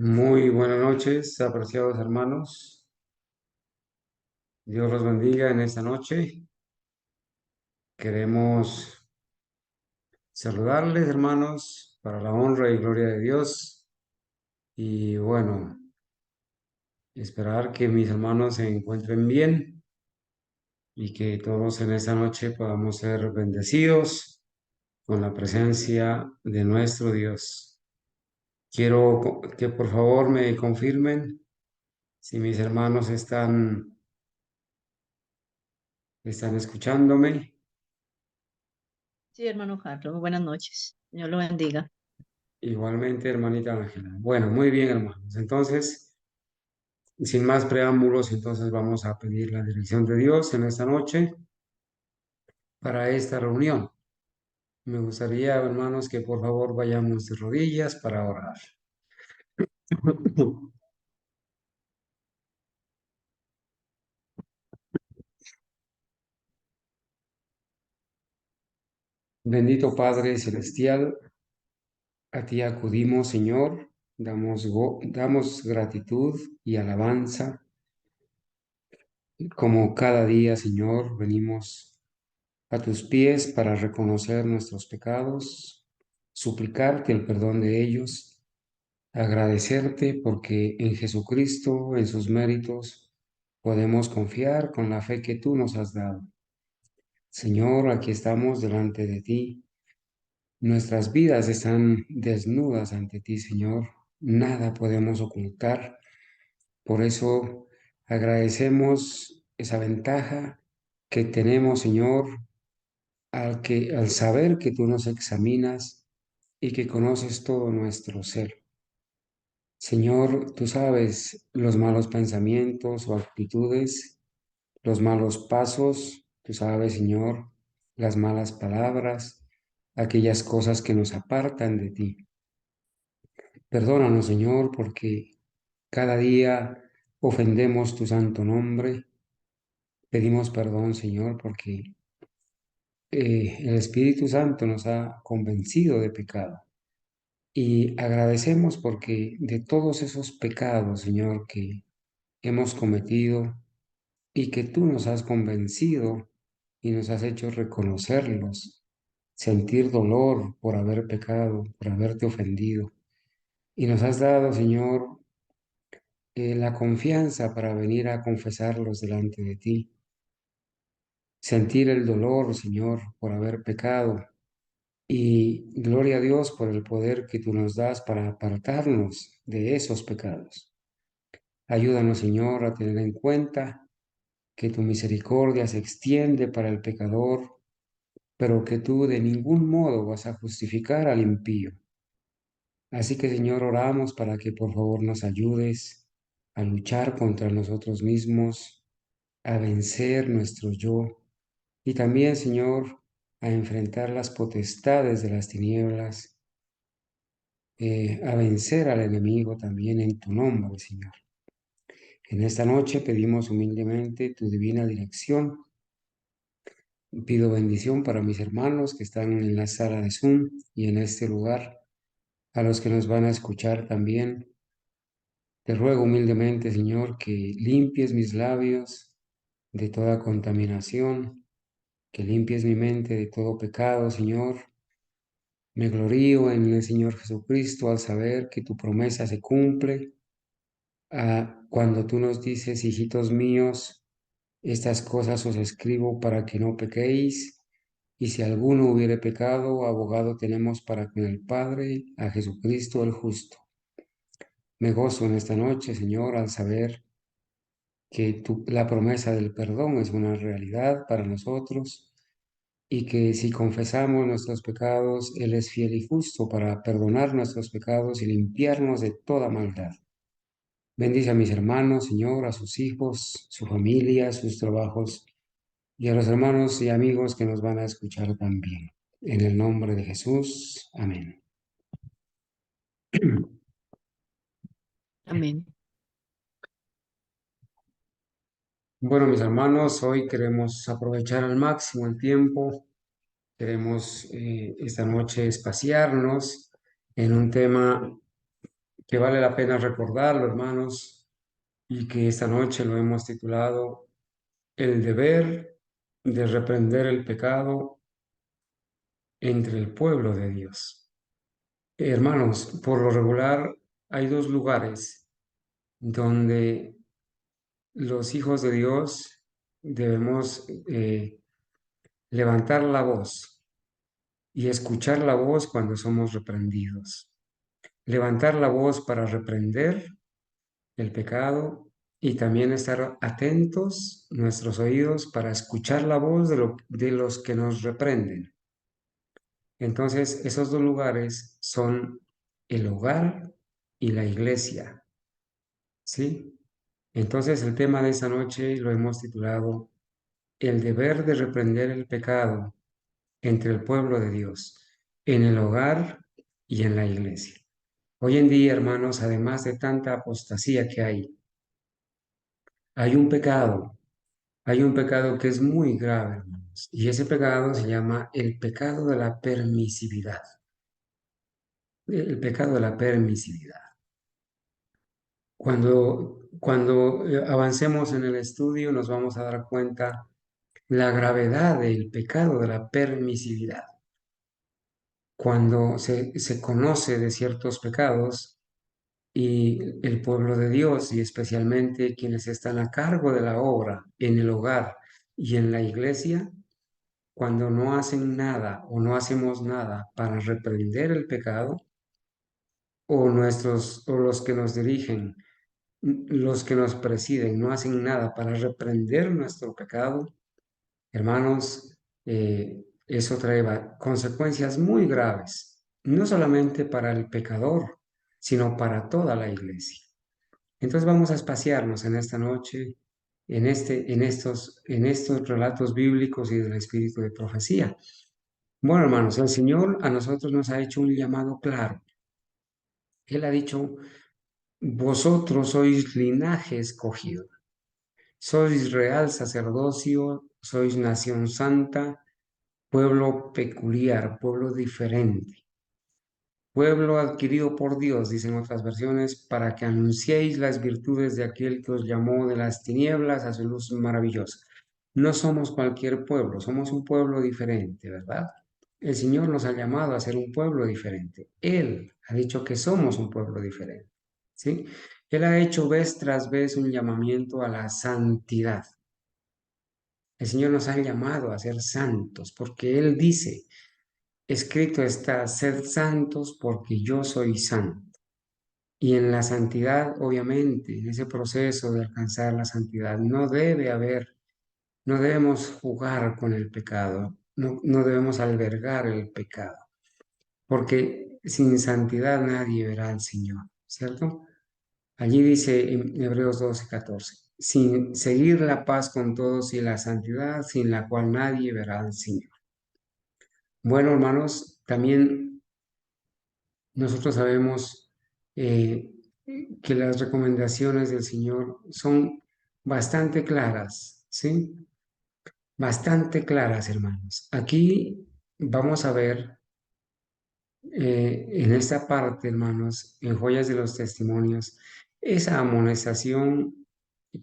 Muy buenas noches, apreciados hermanos. Dios los bendiga en esta noche. Queremos saludarles, hermanos, para la honra y gloria de Dios. Y bueno, esperar que mis hermanos se encuentren bien y que todos en esta noche podamos ser bendecidos con la presencia de nuestro Dios. Quiero que por favor me confirmen si mis hermanos están escuchándome. Sí, hermano Carlos, buenas noches. Dios lo bendiga. Igualmente, hermanita Ángela. Bueno, muy bien, hermanos. Entonces, sin más preámbulos, entonces vamos a pedir la dirección de Dios en esta noche para esta reunión. Me gustaría, hermanos, que por favor vayamos de rodillas para orar. Bendito Padre Celestial, a ti acudimos, Señor, damos gratitud y alabanza, como cada día, Señor, venimos a tus pies para reconocer nuestros pecados, suplicarte el perdón de ellos, agradecerte porque en Jesucristo, en sus méritos, podemos confiar con la fe que tú nos has dado. Señor, aquí estamos delante de ti. Nuestras vidas están desnudas ante ti, Señor. Nada podemos ocultar. Por eso agradecemos esa ventaja que tenemos, Señor, al saber que tú nos examinas y que conoces todo nuestro ser. Señor, tú sabes los malos pensamientos o actitudes, los malos pasos, tú sabes, Señor, las malas palabras, aquellas cosas que nos apartan de ti. Perdónanos, Señor, porque cada día ofendemos tu santo nombre. Pedimos perdón, Señor, porque el Espíritu Santo nos ha convencido de pecado. Y agradecemos porque de todos esos pecados, Señor, que hemos cometido y que tú nos has convencido y nos has hecho reconocerlos, sentir dolor por haber pecado, por haberte ofendido. Y nos has dado, Señor, la confianza para venir a confesarlos delante de ti. Sentir el dolor, Señor, por haber pecado. Y gloria a Dios por el poder que tú nos das para apartarnos de esos pecados. Ayúdanos, Señor, a tener en cuenta que tu misericordia se extiende para el pecador, pero que tú de ningún modo vas a justificar al impío. Así que, Señor, oramos para que por favor nos ayudes a luchar contra nosotros mismos, a vencer nuestro yo y también, Señor, a enfrentar las potestades de las tinieblas, a vencer al enemigo también en tu nombre, Señor. En esta noche pedimos humildemente tu divina dirección. Pido bendición para mis hermanos que están en la sala de Zoom y en este lugar, a los que nos van a escuchar también. Te ruego humildemente, Señor, que limpies mis labios de toda contaminación, que limpies mi mente de todo pecado, Señor. Me glorío en el Señor Jesucristo al saber que tu promesa se cumple. Cuando tú nos dices, hijitos míos, estas cosas os escribo para que no pequéis. Y si alguno hubiere pecado, abogado tenemos para con el Padre, a Jesucristo el justo. Me gozo en esta noche, Señor, al saber que la promesa del perdón es una realidad para nosotros y que si confesamos nuestros pecados, Él es fiel y justo para perdonar nuestros pecados y limpiarnos de toda maldad. Bendice a mis hermanos, Señor, a sus hijos, su familia, sus trabajos y a los hermanos y amigos que nos van a escuchar también. En el nombre de Jesús, amén. Amén. Bueno, mis hermanos, hoy queremos aprovechar al máximo el tiempo. Queremos esta noche espaciarnos en un tema que vale la pena recordarlo, hermanos, y que esta noche lo hemos titulado El deber de reprender el pecado entre el pueblo de Dios. Hermanos, por lo regular hay dos lugares donde los hijos de Dios debemos levantar la voz y escuchar la voz cuando somos reprendidos. Levantar la voz para reprender el pecado y también estar atentos nuestros oídos para escuchar la voz de los que nos reprenden. Entonces, esos dos lugares son el hogar y la iglesia, ¿sí? Entonces, el tema de esta noche lo hemos titulado El deber de reprender el pecado entre el pueblo de Dios, en el hogar y en la iglesia. Hoy en día, hermanos, además de tanta apostasía que hay hay un pecado que es muy grave, hermanos, y ese pecado se llama el pecado de la permisividad, el pecado de la permisividad. Cuando avancemos en el estudio nos vamos a dar cuenta la gravedad del pecado de la permisividad. Cuando se conoce de ciertos pecados y el pueblo de Dios y especialmente quienes están a cargo de la obra en el hogar y en la iglesia, cuando no hacen nada o no hacemos nada para reprender el pecado, o los que nos dirigen, los que nos presiden, no hacen nada para reprender nuestro pecado, hermanos, eso trae consecuencias muy graves, no solamente para el pecador, sino para toda la iglesia. Entonces vamos a espaciarnos en esta noche en estos relatos bíblicos y del espíritu de profecía. Bueno, hermanos, el Señor a nosotros nos ha hecho un llamado claro. Él ha dicho, vosotros sois linaje escogido, sois real sacerdocio, sois nación santa, pueblo peculiar, pueblo diferente, pueblo adquirido por Dios, dicen otras versiones, para que anunciéis las virtudes de aquel que os llamó de las tinieblas a su luz maravillosa. No somos cualquier pueblo, somos un pueblo diferente, ¿verdad? El Señor nos ha llamado a ser un pueblo diferente. Él ha dicho que somos un pueblo diferente, ¿sí? Él ha hecho vez tras vez un llamamiento a la santidad. El Señor nos ha llamado a ser santos porque Él dice, escrito está, sed santos porque yo soy santo. Y en la santidad, obviamente, en ese proceso de alcanzar la santidad, no debemos jugar con el pecado, no debemos albergar el pecado, porque sin santidad nadie verá al Señor, ¿cierto? Allí dice en Hebreos 12:14, sin seguir la paz con todos y la santidad, sin la cual nadie verá al Señor. Bueno, hermanos, también nosotros sabemos eh, que las recomendaciones del Señor son bastante claras, ¿sí? Bastante claras, hermanos. Aquí vamos a ver en esta parte, hermanos, en Joyas de los Testimonios, esa amonestación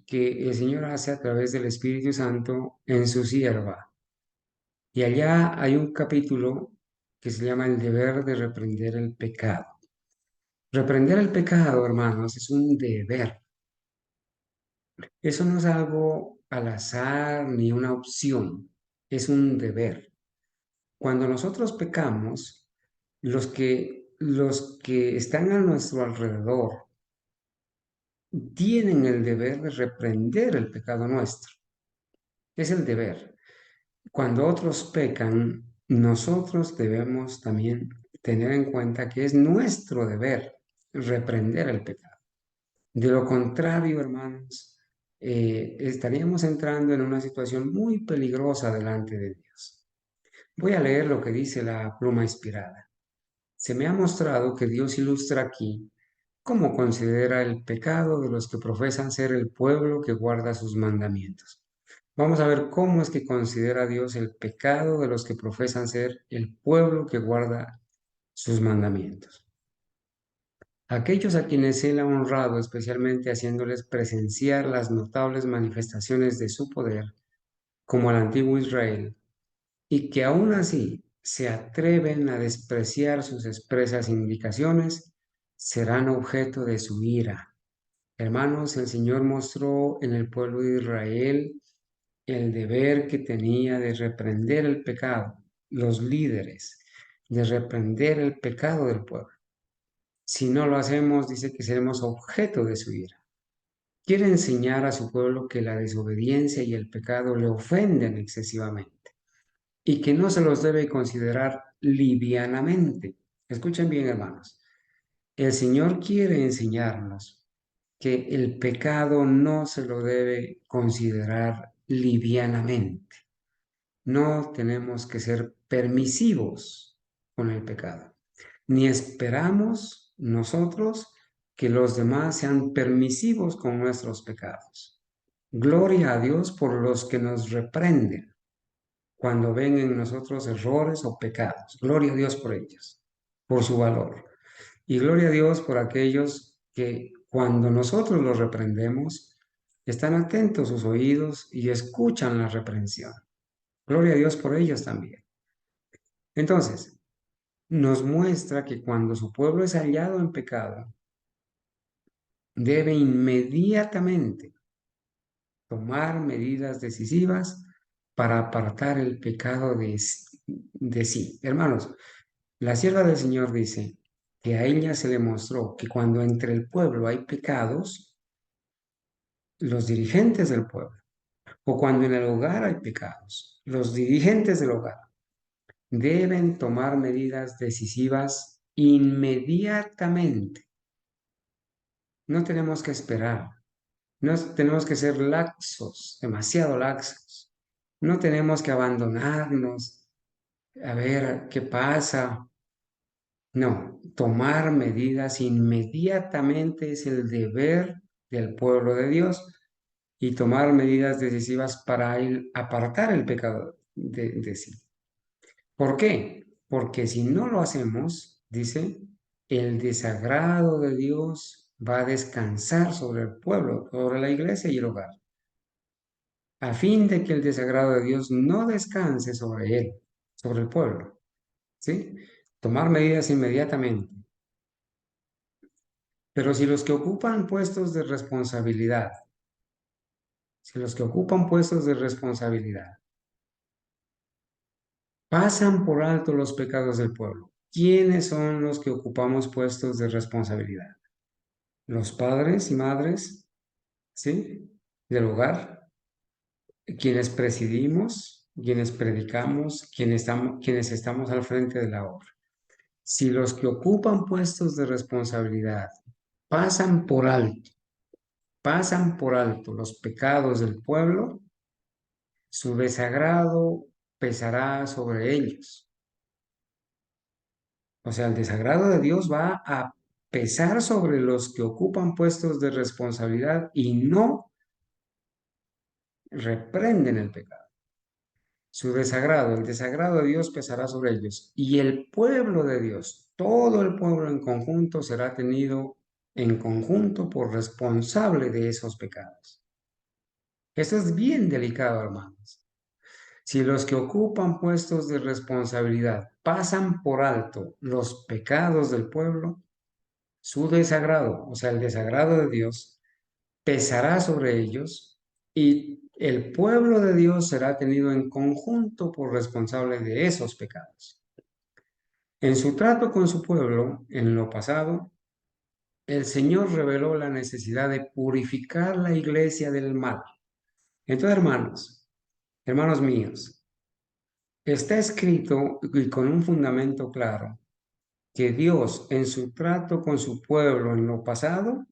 que el Señor hace a través del Espíritu Santo en su sierva. Y allá hay un capítulo que se llama El deber de reprender el pecado. Reprender el pecado, hermanos, es un deber. Eso no es algo al azar ni una opción, es un deber. Cuando nosotros pecamos, los que están a nuestro alrededor tienen el deber de reprender el pecado nuestro. Es el deber. Cuando otros pecan, nosotros debemos también tener en cuenta que es nuestro deber reprender el pecado. De lo contrario, hermanos, estaríamos entrando en una situación muy peligrosa delante de Dios. Voy a leer lo que dice la pluma inspirada. Se me ha mostrado que Dios ilustra aquí cómo considera el pecado de los que profesan ser el pueblo que guarda sus mandamientos. Vamos a ver cómo es que considera Dios el pecado de los que profesan ser el pueblo que guarda sus mandamientos. Aquellos a quienes Él ha honrado, especialmente haciéndoles presenciar las notables manifestaciones de su poder, como al antiguo Israel, y que aún así se atreven a despreciar sus expresas indicaciones, serán objeto de su ira. Hermanos, el Señor mostró en el pueblo de Israel el deber que tenía de reprender el pecado, los líderes, de reprender el pecado del pueblo. Si no lo hacemos, dice que seremos objeto de su ira. Quiere enseñar a su pueblo que la desobediencia y el pecado le ofenden excesivamente y que no se los debe considerar livianamente. Escuchen bien, hermanos. El Señor quiere enseñarnos que el pecado no se lo debe considerar livianamente. No tenemos que ser permisivos con el pecado, ni esperamos nosotros que los demás sean permisivos con nuestros pecados. Gloria a Dios por los que nos reprenden cuando ven en nosotros errores o pecados. Gloria a Dios por ellos, por su valor. Y gloria a Dios por aquellos que cuando nosotros los reprendemos, están atentos sus oídos y escuchan la reprensión. Gloria a Dios por ellos también. Entonces, nos muestra que cuando su pueblo es hallado en pecado, debe inmediatamente tomar medidas decisivas para apartar el pecado de sí. Hermanos, la sierva del Señor dice que a ella se le mostró que cuando entre el pueblo hay pecados, los dirigentes del pueblo, o cuando en el hogar hay pecados, los dirigentes del hogar deben tomar medidas decisivas inmediatamente. No tenemos que esperar, no tenemos que ser laxos, demasiado laxos. No tenemos que abandonarnos a ver qué pasa. No, tomar medidas inmediatamente es el deber del pueblo de Dios y tomar medidas decisivas para apartar el pecado de sí. ¿Por qué? Porque si no lo hacemos, dice, el desagrado de Dios va a descansar sobre el pueblo, sobre la iglesia y el hogar, a fin de que el desagrado de Dios no descanse sobre él, sobre el pueblo, ¿sí? Tomar medidas inmediatamente. Pero si los que ocupan puestos de responsabilidad, si los que ocupan puestos de responsabilidad pasan por alto los pecados del pueblo, ¿quiénes son los que ocupamos puestos de responsabilidad? Los padres y madres, ¿sí? Del hogar, quienes presidimos, quienes predicamos, quienes estamos al frente de la obra. Si los que ocupan puestos de responsabilidad pasan por alto, pasan por alto los pecados del pueblo, su desagrado pesará sobre ellos. O sea, el desagrado de Dios va a pesar sobre los que ocupan puestos de responsabilidad y no reprenden el pecado. Su desagrado, el desagrado de Dios pesará sobre ellos. Y el pueblo de Dios, todo el pueblo en conjunto, será tenido en conjunto por responsable de esos pecados. Esto es bien delicado, hermanos. Si los que ocupan puestos de responsabilidad pasan por alto los pecados del pueblo, su desagrado, o sea, el desagrado de Dios, pesará sobre ellos y el pueblo de Dios será tenido en conjunto por responsable de esos pecados. En su trato con su pueblo, en lo pasado, el Señor reveló la necesidad de purificar la iglesia del mal. Entonces, hermanos míos, está escrito y con un fundamento claro que Dios en su trato con su pueblo en lo pasado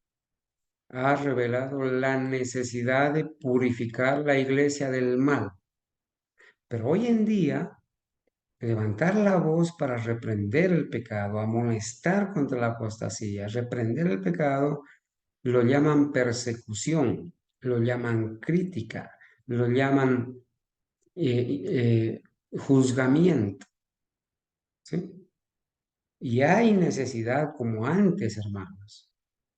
ha revelado la necesidad de purificar la iglesia del mal. Pero hoy en día, levantar la voz para reprender el pecado, amonestar contra la apostasía, reprender el pecado, lo llaman persecución, lo llaman crítica, lo llaman juzgamiento. ¿Sí? Y hay necesidad como antes, hermanos.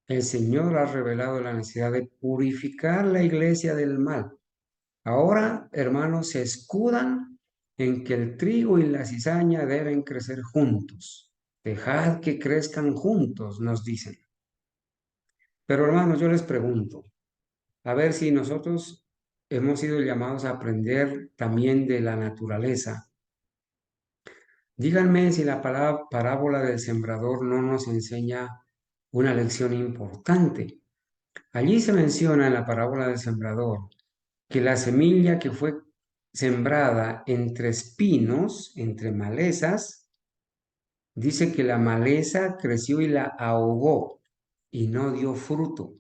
El Señor ha revelado la necesidad de purificar la iglesia del mal. Ahora, hermanos, se escudan en que el trigo y la cizaña deben crecer juntos. Dejad que crezcan juntos, nos dicen. Pero hermanos, yo les pregunto, a ver si nosotros hemos sido llamados a aprender también de la naturaleza. Díganme si la parábola del sembrador no nos enseña una lección importante. Allí se menciona en la parábola del sembrador que la semilla que fue sembrada entre espinos, entre malezas, dice que la maleza creció y la ahogó y no dio fruto.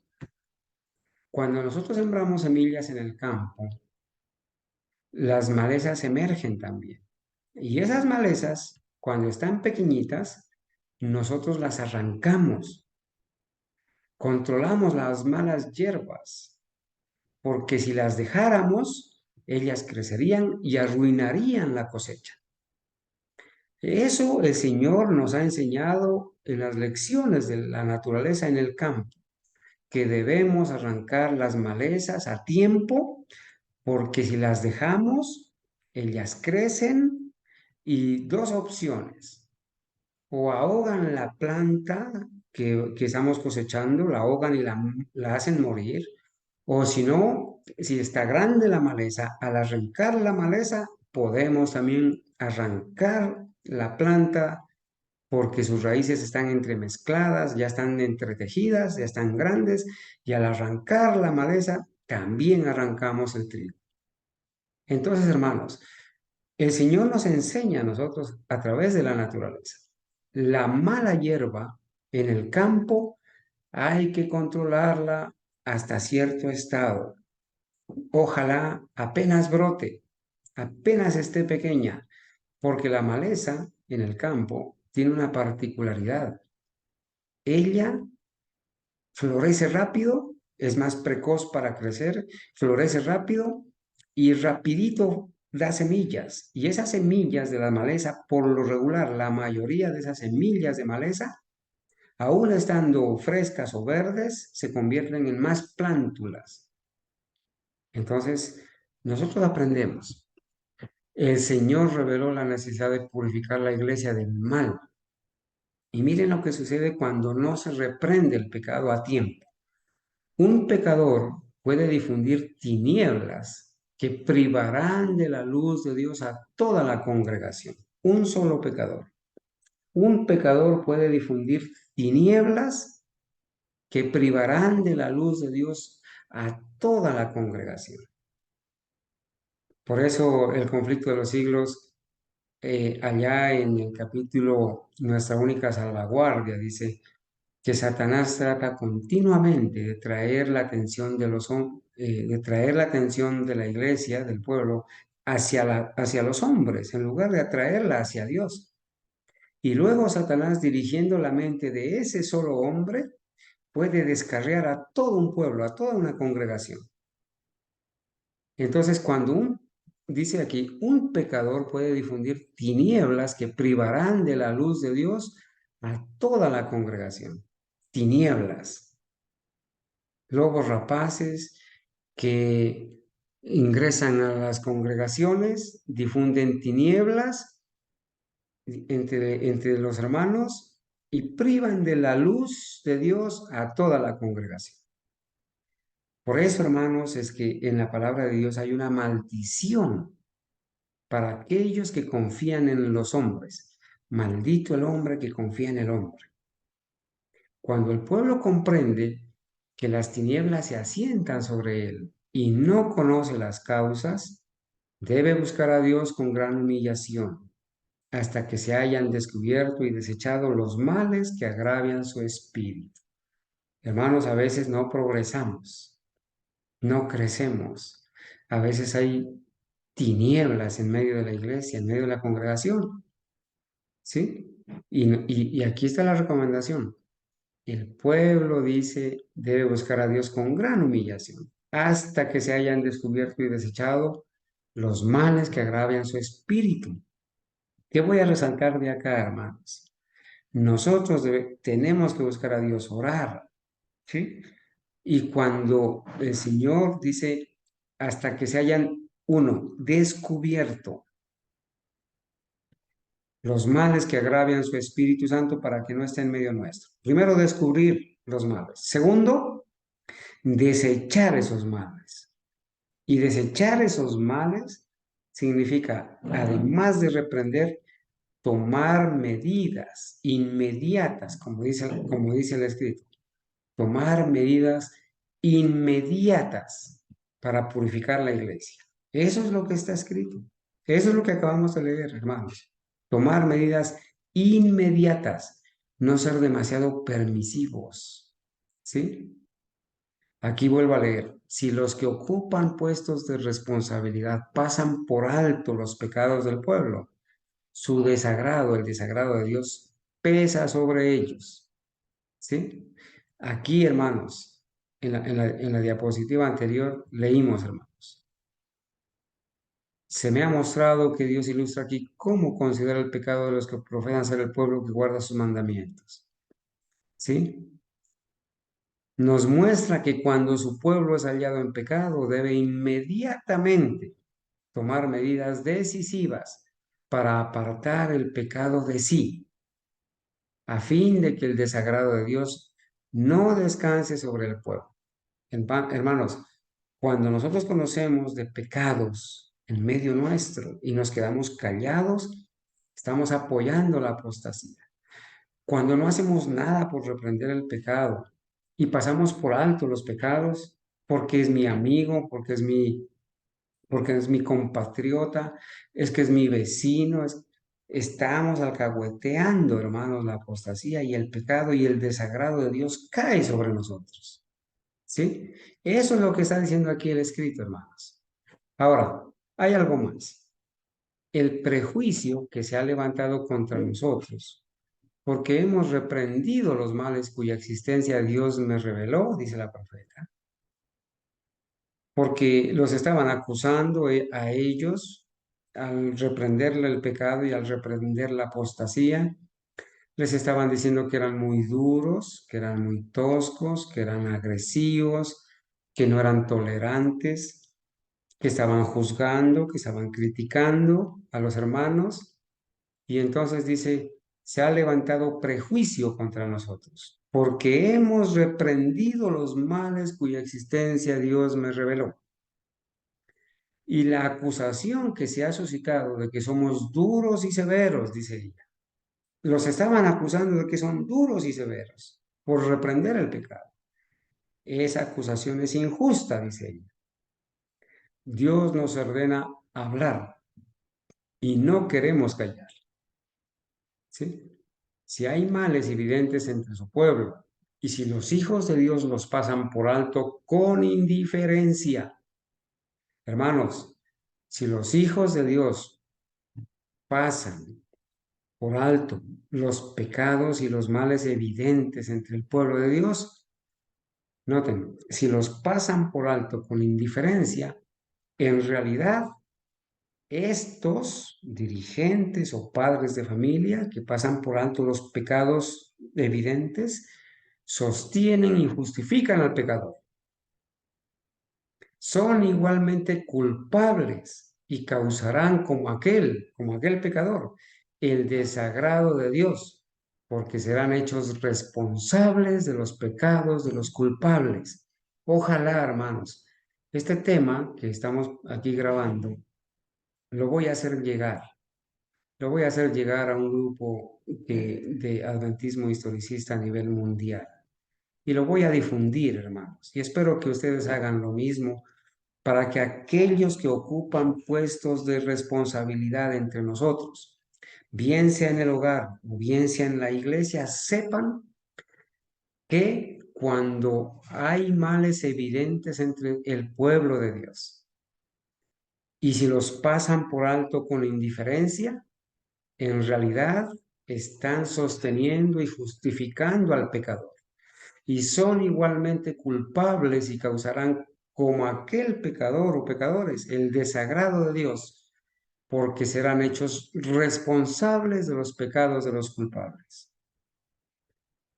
Cuando nosotros sembramos semillas en el campo, las malezas emergen también. Y esas malezas, cuando están pequeñitas, nosotros las arrancamos, controlamos las malas hierbas, porque si las dejáramos, ellas crecerían y arruinarían la cosecha. Eso el Señor nos ha enseñado en las lecciones de la naturaleza en el campo, que debemos arrancar las malezas a tiempo, porque si las dejamos, ellas crecen y dos opciones, o ahogan la planta que estamos cosechando, la ahogan y la hacen morir, o si no, si está grande la maleza, al arrancar la maleza, podemos también arrancar la planta porque sus raíces están entremezcladas, ya están entretejidas, ya están grandes, y al arrancar la maleza, también arrancamos el trigo. Entonces, hermanos, el Señor nos enseña a nosotros a través de la naturaleza. La mala hierba en el campo hay que controlarla hasta cierto estado. Ojalá apenas brote, apenas esté pequeña, porque la maleza en el campo tiene una particularidad. Ella florece rápido, es más precoz para crecer, florece rápido y rapidito da semillas. Y esas semillas de la maleza, por lo regular, la mayoría de esas semillas de maleza, aún estando frescas o verdes, se convierten en más plántulas. Entonces, nosotros aprendemos. El Señor reveló la necesidad de purificar la iglesia del mal. Y miren lo que sucede cuando no se reprende el pecado a tiempo. Un pecador puede difundir tinieblas que privarán de la luz de Dios a toda la congregación. Un solo pecador. Un pecador puede difundir tinieblas que privarán de la luz de Dios a toda la congregación. Por eso el conflicto de los siglos, allá en el capítulo Nuestra única salvaguardia, dice, que Satanás trata continuamente de traer la atención de traer la atención de la iglesia, del pueblo, hacia los hombres, en lugar de atraerla hacia Dios. Y luego Satanás, dirigiendo la mente de ese solo hombre, puede descarriar a todo un pueblo, a toda una congregación. Entonces, dice aquí, un pecador puede difundir tinieblas que privarán de la luz de Dios a toda la congregación. Tinieblas. Lobos rapaces que ingresan a las congregaciones, difunden tinieblas entre los hermanos y privan de la luz de Dios a toda la congregación. Por eso, hermanos, es que en la palabra de Dios hay una maldición para aquellos que confían en los hombres. Maldito el hombre que confía en el hombre. Cuando el pueblo comprende que las tinieblas se asientan sobre él y no conoce las causas, debe buscar a Dios con gran humillación, hasta que se hayan descubierto y desechado los males que agravian su espíritu. Hermanos, a veces no progresamos, no crecemos. A veces hay tinieblas en medio de la iglesia, en medio de la congregación, ¿sí? Y aquí está la recomendación. El pueblo, dice, debe buscar a Dios con gran humillación, hasta que se hayan descubierto y desechado los males que agravian su espíritu. ¿Qué voy a resaltar de acá, hermanos? nosotros tenemos que buscar a Dios, orar, ¿sí? Y cuando el Señor dice, hasta que se hayan, uno, descubierto los males que agravian su Espíritu Santo para que no esté en medio nuestro. Primero, descubrir los males. Segundo, desechar esos males. Y desechar esos males significa, además de reprender, tomar medidas inmediatas, como dice el escrito, tomar medidas inmediatas para purificar la iglesia. Eso es lo que está escrito. Eso es lo que acabamos de leer, hermanos. Tomar medidas inmediatas, no ser demasiado permisivos. ¿Sí? Aquí vuelvo a leer. Si los que ocupan puestos de responsabilidad pasan por alto los pecados del pueblo, su desagrado, el desagrado de Dios, pesa sobre ellos. ¿Sí? Aquí, hermanos, en la diapositiva anterior leímos, hermanos. Se me ha mostrado que Dios ilustra aquí cómo considera el pecado de los que profesan ser el pueblo que guarda sus mandamientos. ¿Sí? Nos muestra que cuando su pueblo es hallado en pecado, debe inmediatamente tomar medidas decisivas para apartar el pecado de sí, a fin de que el desagrado de Dios no descanse sobre el pueblo. Hermanos, cuando nosotros conocemos de pecados en medio nuestro y nos quedamos callados, estamos apoyando la apostasía. Cuando no hacemos nada por reprender el pecado y pasamos por alto los pecados, porque es mi amigo, porque es mi compatriota, es que es mi vecino, estamos alcahueteando, hermanos, la apostasía y el pecado y el desagrado de Dios cae sobre nosotros. ¿Sí? Eso es lo que está diciendo aquí el escrito, hermanos. Ahora, hay algo más. El prejuicio que se ha levantado contra nosotros, porque hemos reprendido los males cuya existencia Dios me reveló, dice la profeta, porque los estaban acusando a ellos al reprenderle el pecado y al reprender la apostasía. Les estaban diciendo que eran muy duros, que eran muy toscos, que eran agresivos, que no eran tolerantes, que estaban juzgando, que estaban criticando a los hermanos. Y entonces dice, se ha levantado prejuicio contra nosotros, porque hemos reprendido los males cuya existencia Dios me reveló. Y la acusación que se ha suscitado de que somos duros y severos, dice ella, los estaban acusando de que son duros y severos por reprender el pecado. Esa acusación es injusta, dice ella. Dios nos ordena hablar y no queremos callar. ¿Sí? Si hay males evidentes entre su pueblo y si los hijos de Dios los pasan por alto con indiferencia, hermanos, si los hijos de Dios pasan por alto los pecados y los males evidentes entre el pueblo de Dios, noten, si los pasan por alto con indiferencia, en realidad estos dirigentes o padres de familia que pasan por alto los pecados evidentes, sostienen y justifican al pecador. Son igualmente culpables y causarán como aquel pecador, el desagrado de Dios, porque serán hechos responsables de los pecados de los culpables. Ojalá, hermanos, este tema que estamos aquí grabando, lo voy a hacer llegar. Lo voy a hacer llegar a un grupo de adventismo historicista a nivel mundial. Y lo voy a difundir, hermanos. Y espero que ustedes hagan lo mismo para que aquellos que ocupan puestos de responsabilidad entre nosotros, bien sea en el hogar o bien sea en la iglesia, sepan que cuando hay males evidentes entre el pueblo de Dios y si los pasan por alto con indiferencia, en realidad están sosteniendo y justificando al pecador y son igualmente culpables y causarán como aquel pecador o pecadores el desagrado de Dios, porque serán hechos responsables de los pecados de los culpables.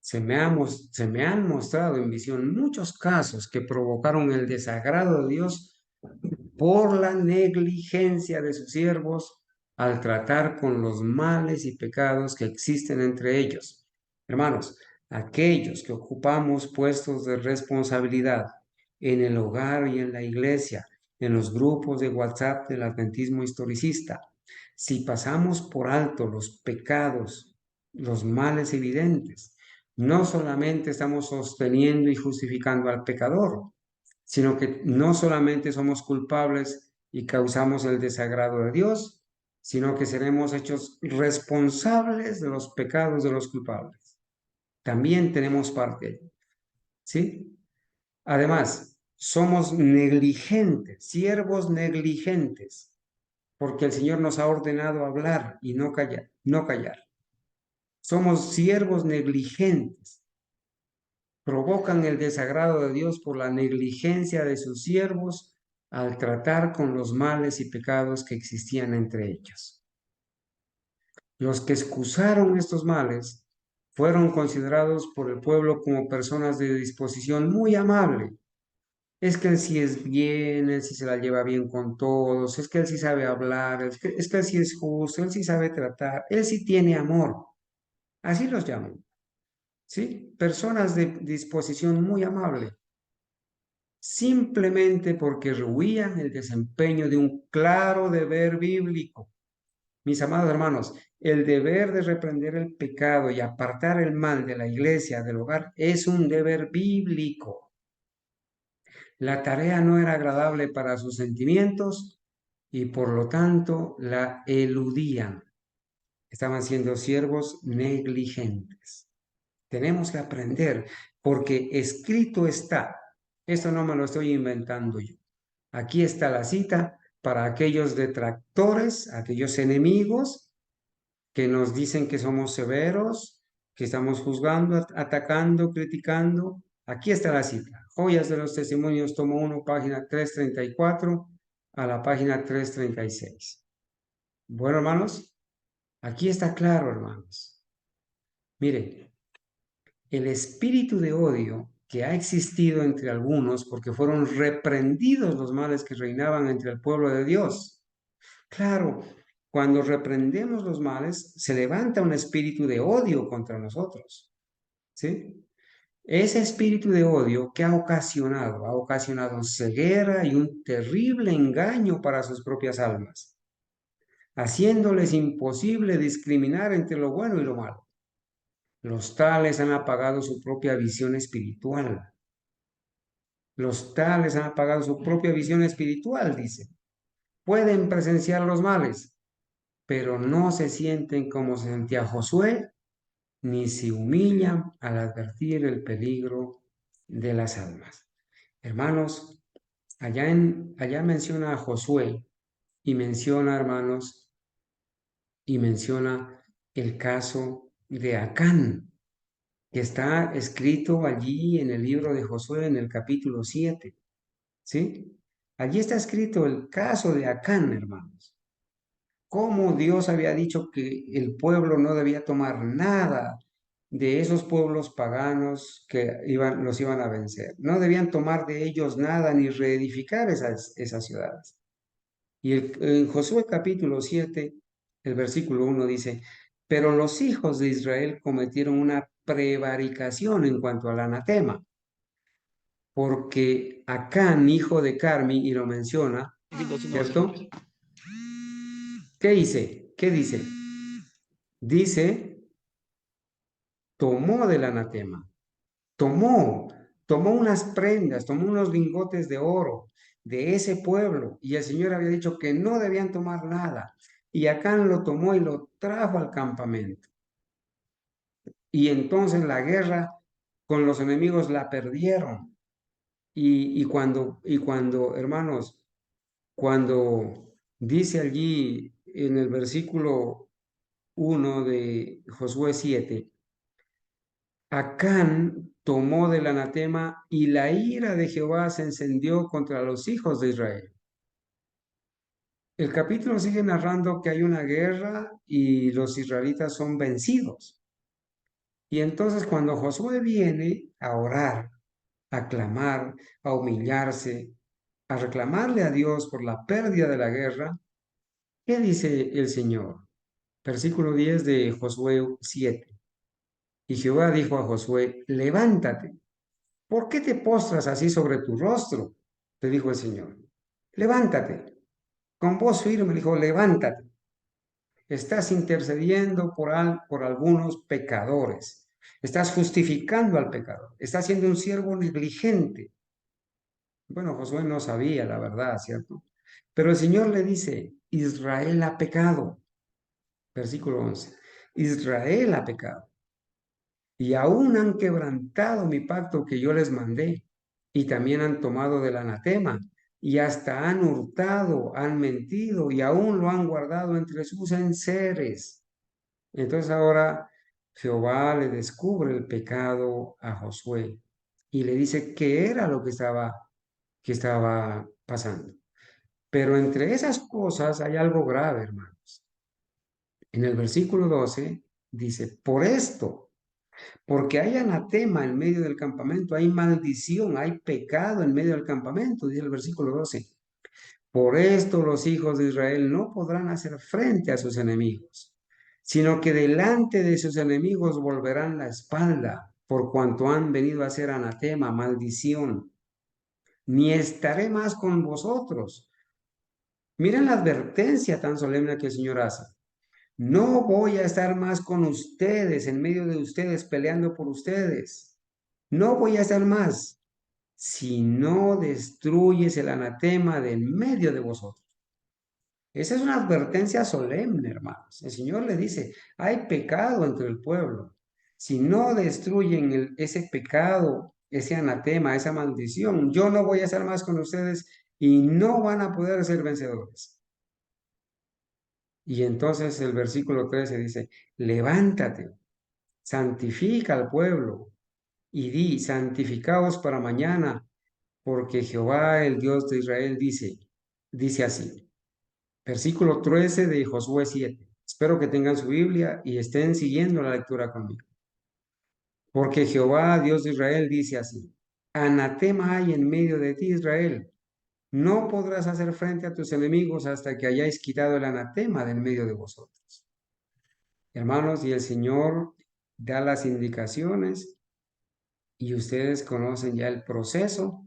se me han mostrado en visión muchos casos que provocaron el desagrado de Dios por la negligencia de sus siervos al tratar con los males y pecados que existen entre ellos. Hermanos, aquellos que ocupamos puestos de responsabilidad en el hogar y en la iglesia, en los grupos de WhatsApp del adventismo historicista, si pasamos por alto los pecados, los males evidentes, no solamente estamos sosteniendo y justificando al pecador, sino que no solamente somos culpables y causamos el desagrado de Dios, sino que seremos hechos responsables de los pecados de los culpables. También tenemos parte, ¿sí? Además, somos negligentes, siervos negligentes, porque el Señor nos ha ordenado hablar y no callar, no callar. Somos siervos negligentes, provocan el desagrado de Dios por la negligencia de sus siervos al tratar con los males y pecados que existían entre ellos. Los que excusaron estos males fueron considerados por el pueblo como personas de disposición muy amable. Es que él sí es bien, él sí se la lleva bien con todos, es que él sí sabe hablar, es que él sí es justo, él sí sabe tratar, él sí tiene amor. Así los llaman, ¿sí? Personas de disposición muy amable, simplemente porque rehuían el desempeño de un claro deber bíblico. Mis amados hermanos, el deber de reprender el pecado y apartar el mal de la iglesia, del hogar, es un deber bíblico. La tarea no era agradable para sus sentimientos y por lo tanto la eludían. Estaban siendo siervos negligentes. Tenemos que aprender porque escrito está. Esto no me lo estoy inventando yo. Aquí está la cita para aquellos detractores, aquellos enemigos que nos dicen que somos severos, que estamos juzgando, atacando, criticando. Aquí está la cita. Joyas de los Testimonios, tomo 1, página 334 a la página 336. Bueno, hermanos, aquí está claro, hermanos. Mire, el espíritu de odio que ha existido entre algunos porque fueron reprendidos los males que reinaban entre el pueblo de Dios. Claro, cuando reprendemos los males, se levanta un espíritu de odio contra nosotros, ¿sí? Ese espíritu de odio que ha ocasionado ceguera y un terrible engaño para sus propias almas, haciéndoles imposible discriminar entre lo bueno y lo malo. Los tales han apagado su propia visión espiritual. Los tales han apagado su propia visión espiritual, dice. Pueden presenciar los males, pero no se sienten como se sentía Josué, ni se humillan al advertir el peligro de las almas. Hermanos, allá menciona a Josué y menciona, hermanos, y menciona el caso de Acán, que está escrito allí en el libro de Josué en el capítulo 7, ¿sí? Allí está escrito el caso de Acán, hermanos. Cómo Dios había dicho que el pueblo no debía tomar nada de esos pueblos paganos que los iban a vencer. No debían tomar de ellos nada ni reedificar esas ciudades. Y en Josué capítulo 7, el versículo 1 dice, pero los hijos de Israel cometieron una prevaricación en cuanto al anatema, porque Acán, hijo de Carmi, y lo menciona, ¿cierto? ¿Qué dice? ¿Qué dice? Dice, tomó del anatema, tomó unas prendas, tomó unos lingotes de oro de ese pueblo, y el Señor había dicho que no debían tomar nada. Y Acán lo tomó y lo trajo al campamento. Y entonces la guerra con los enemigos la perdieron. Y cuando, hermanos, cuando dice allí en el versículo 1 de Josué 7, Acán tomó del anatema y la ira de Jehová se encendió contra los hijos de Israel. El capítulo sigue narrando que hay una guerra y los israelitas son vencidos. Y entonces cuando Josué viene a orar, a clamar, a humillarse, a reclamarle a Dios por la pérdida de la guerra, ¿qué dice el Señor? Versículo 10 de Josué 7. Y Jehová dijo a Josué, levántate. ¿Por qué te postras así sobre tu rostro? Le dijo el Señor. Levántate. Con voz firme le dijo, levántate. Estás intercediendo por algunos pecadores. Estás justificando al pecador. Estás siendo un siervo negligente. Bueno, Josué no sabía la verdad, ¿cierto? Pero el Señor le dice, Israel ha pecado. Versículo 11. Israel ha pecado y aún han quebrantado mi pacto que yo les mandé, y también han tomado del anatema, y hasta han hurtado, han mentido, y aún lo han guardado entre sus enseres. Entonces ahora Jehová le descubre el pecado a Josué y le dice qué era lo que estaba pasando. Pero entre esas cosas hay algo grave, hermanos. En el versículo 12 dice, por esto, porque hay anatema en medio del campamento, hay maldición, hay pecado en medio del campamento, dice el versículo 12. Por esto los hijos de Israel no podrán hacer frente a sus enemigos, sino que delante de sus enemigos volverán la espalda, por cuanto han venido a hacer anatema, maldición. Ni estaré más con vosotros. Miren la advertencia tan solemne que el Señor hace. No voy a estar más con ustedes, en medio de ustedes, peleando por ustedes. No voy a estar más si no destruyes el anatema de en medio de vosotros. Esa es una advertencia solemne, hermanos. El Señor le dice, hay pecado entre el pueblo. Si no destruyen ese pecado, ese anatema, esa maldición, yo no voy a estar más con ustedes y no van a poder ser vencedores. Y entonces el versículo 13 dice, levántate, santifica al pueblo y di, santificaos para mañana, porque Jehová, el Dios de Israel, dice así. Versículo 13 de Josué 7. Espero que tengan su Biblia y estén siguiendo la lectura conmigo. Porque Jehová, Dios de Israel, dice así. Anatema hay en medio de ti, Israel. No podrás hacer frente a tus enemigos hasta que hayáis quitado el anatema del medio de vosotros. Hermanos, y el Señor da las indicaciones y ustedes conocen ya el proceso,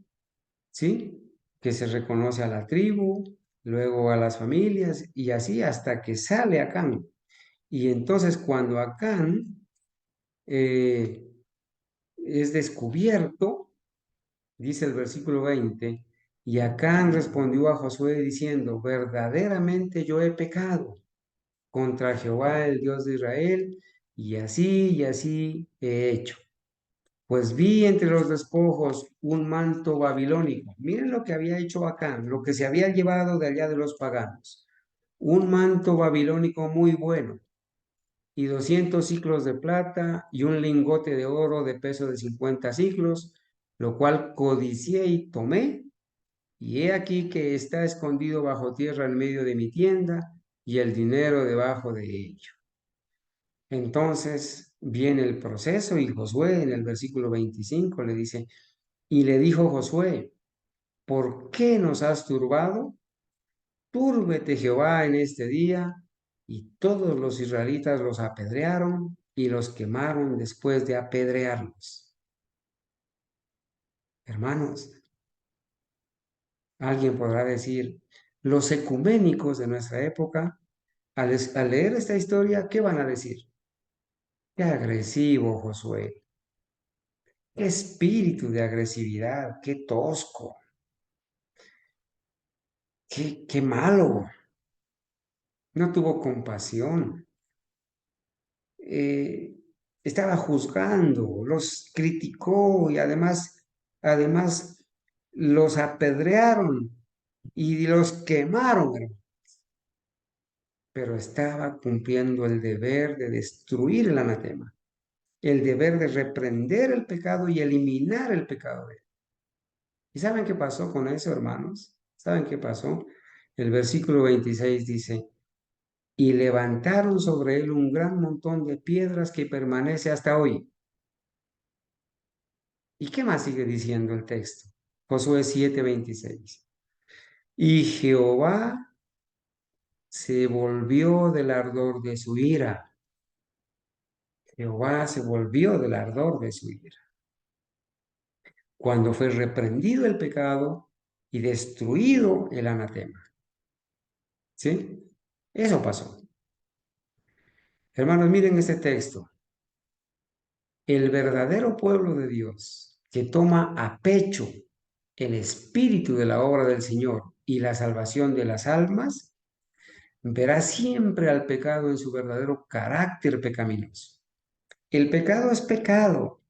¿sí? Que se reconoce a la tribu, luego a las familias y así hasta que sale Acán. Y entonces cuando Acán eh, es descubierto, dice el versículo 20, y Acán respondió a Josué diciendo, verdaderamente yo he pecado contra Jehová, el Dios de Israel, y así he hecho. Pues vi entre los despojos un manto babilónico. Miren lo que había hecho Acán, lo que se había llevado de allá de los paganos. Un manto babilónico muy bueno y 200 siclos de plata y un lingote de oro de peso de 50 siclos, lo cual codicié y tomé, y he aquí que está escondido bajo tierra en medio de mi tienda, y el dinero debajo de ello. Entonces viene el proceso y Josué en el versículo 25 le dice, y le dijo Josué, ¿por qué nos has turbado? Túrbete Jehová en este día. Y todos los israelitas los apedrearon y los quemaron después de apedrearlos. Hermanos, alguien podrá decir, los ecuménicos de nuestra época, al leer esta historia, ¿qué van a decir? Qué agresivo, Josué. Qué espíritu de agresividad, qué tosco, qué malo. No tuvo compasión. eh, Estaba juzgando, los criticó y además los apedrearon y los quemaron, hermano. Pero estaba cumpliendo el deber de destruir el anatema, el deber de reprender el pecado y eliminar el pecado de él. ¿Y saben qué pasó con eso, hermanos? ¿Saben qué pasó? El versículo 26 dice, y levantaron sobre él un gran montón de piedras que permanece hasta hoy. ¿Y qué más sigue diciendo el texto? Josué 7:26. Y Jehová se volvió del ardor de su ira. Jehová se volvió del ardor de su ira. Cuando fue reprendido el pecado y destruido el anatema. ¿Sí? Eso pasó. Hermanos, miren este texto. El verdadero pueblo de Dios que toma a pecho el espíritu de la obra del Señor y la salvación de las almas, verá siempre al pecado en su verdadero carácter pecaminoso. El pecado es pecado.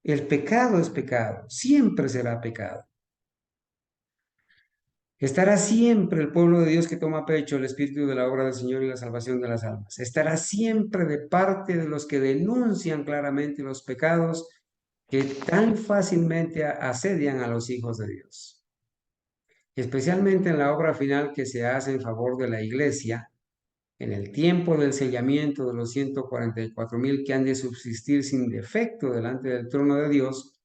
El pecado es pecado. Siempre será pecado. Estará siempre el pueblo de Dios que toma a pecho el espíritu de la obra del Señor y la salvación de las almas. Estará siempre de parte de los que denuncian claramente los pecados que tan fácilmente asedian a los hijos de Dios. Especialmente en la obra final que se hace en favor de la iglesia, en el tiempo del sellamiento de los 144,000 que han de subsistir sin defecto delante del trono de Dios,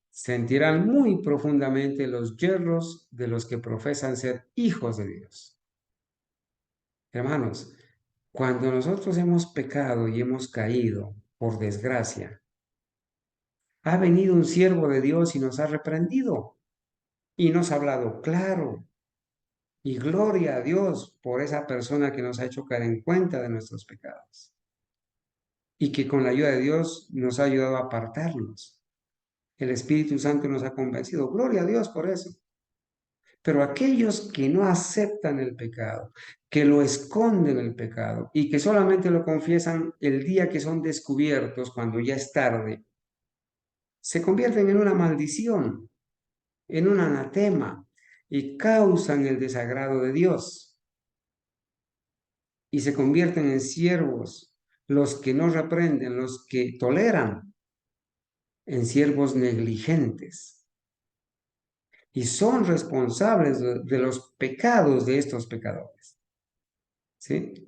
sentirán muy profundamente los yerros de los que profesan ser hijos de Dios. Hermanos, cuando nosotros hemos pecado y hemos caído, por desgracia, ha venido un siervo de Dios y nos ha reprendido y nos ha hablado claro. Y gloria a Dios por esa persona que nos ha hecho caer en cuenta de nuestros pecados y que con la ayuda de Dios nos ha ayudado a apartarlos. El Espíritu Santo nos ha convencido. Gloria a Dios por eso. Pero aquellos que no aceptan el pecado, que lo esconden el pecado y que solamente lo confiesan el día que son descubiertos, cuando ya es tarde, se convierten en una maldición, en un anatema y causan el desagrado de Dios y se convierten en siervos, los que no reprenden, los que toleran, en siervos negligentes y son responsables de los pecados de estos pecadores. ¿Sí?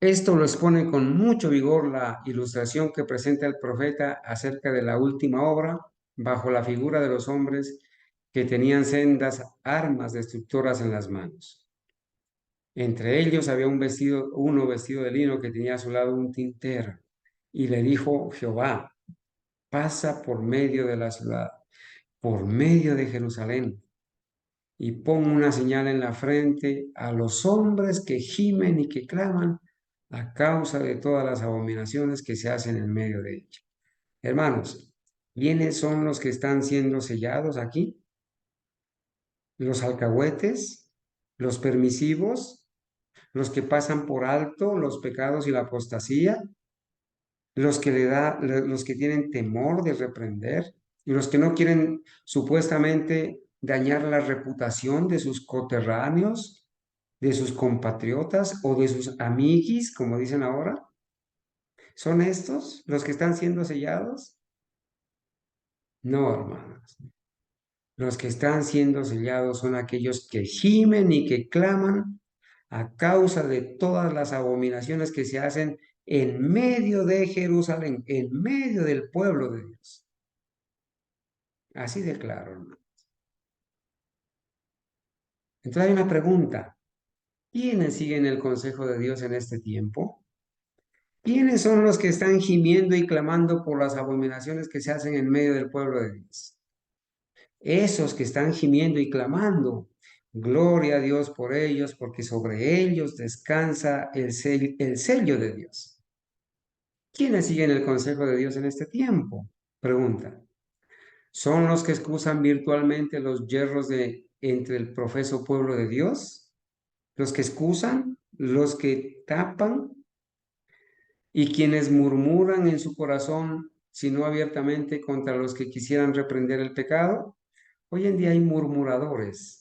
Esto lo expone con mucho vigor la ilustración que presenta el profeta acerca de la última obra, bajo la figura de los hombres que tenían sendas armas destructoras en las manos. Entre ellos había uno vestido de lino que tenía a su lado un tintero, y le dijo Jehová: pasa por medio de la ciudad, por medio de Jerusalén, y pon una señal en la frente a los hombres que gimen y que claman a causa de todas las abominaciones que se hacen en medio de ella. Hermanos, ¿quiénes son los que están siendo sellados aquí? Los alcahuetes, los permisivos, los que pasan por alto los pecados y la apostasía, los que tienen temor de reprender, y los que no quieren supuestamente dañar la reputación de sus coterráneos, de sus compatriotas o de sus amiguis, como dicen ahora. ¿Son estos los que están siendo sellados? No, hermanos. Los que están siendo sellados son aquellos que gimen y que claman a causa de todas las abominaciones que se hacen en medio de Jerusalén, en medio del pueblo de Dios. Así de claro, hermano. Entonces hay una pregunta. ¿Quiénes siguen el consejo de Dios en este tiempo? ¿Quiénes son los que están gimiendo y clamando por las abominaciones que se hacen en medio del pueblo de Dios? Esos que están gimiendo y clamando. Gloria a Dios por ellos, porque sobre ellos descansa el sello de Dios. ¿Quiénes siguen el consejo de Dios en este tiempo? Pregunta. ¿Son los que excusan virtualmente los yerros entre el profeso pueblo de Dios? ¿Los que excusan? ¿Los que tapan? ¿Y quienes murmuran en su corazón, si no abiertamente, contra los que quisieran reprender el pecado? Hoy en día hay murmuradores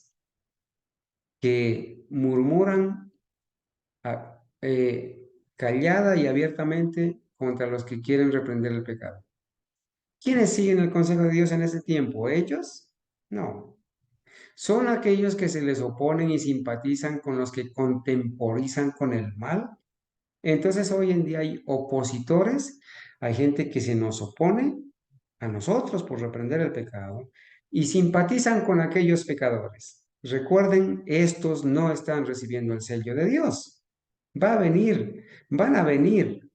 que murmuran callada y abiertamente contra los que quieren reprender el pecado. ¿Quiénes siguen el consejo de Dios en este tiempo? ¿Ellos? No. ¿Son aquellos que se les oponen y simpatizan con los que contemporizan con el mal? Entonces hoy en día hay opositores, hay gente que se nos opone a nosotros por reprender el pecado y simpatizan con aquellos pecadores. Recuerden, estos no están recibiendo el sello de Dios. Va a venir, van a venir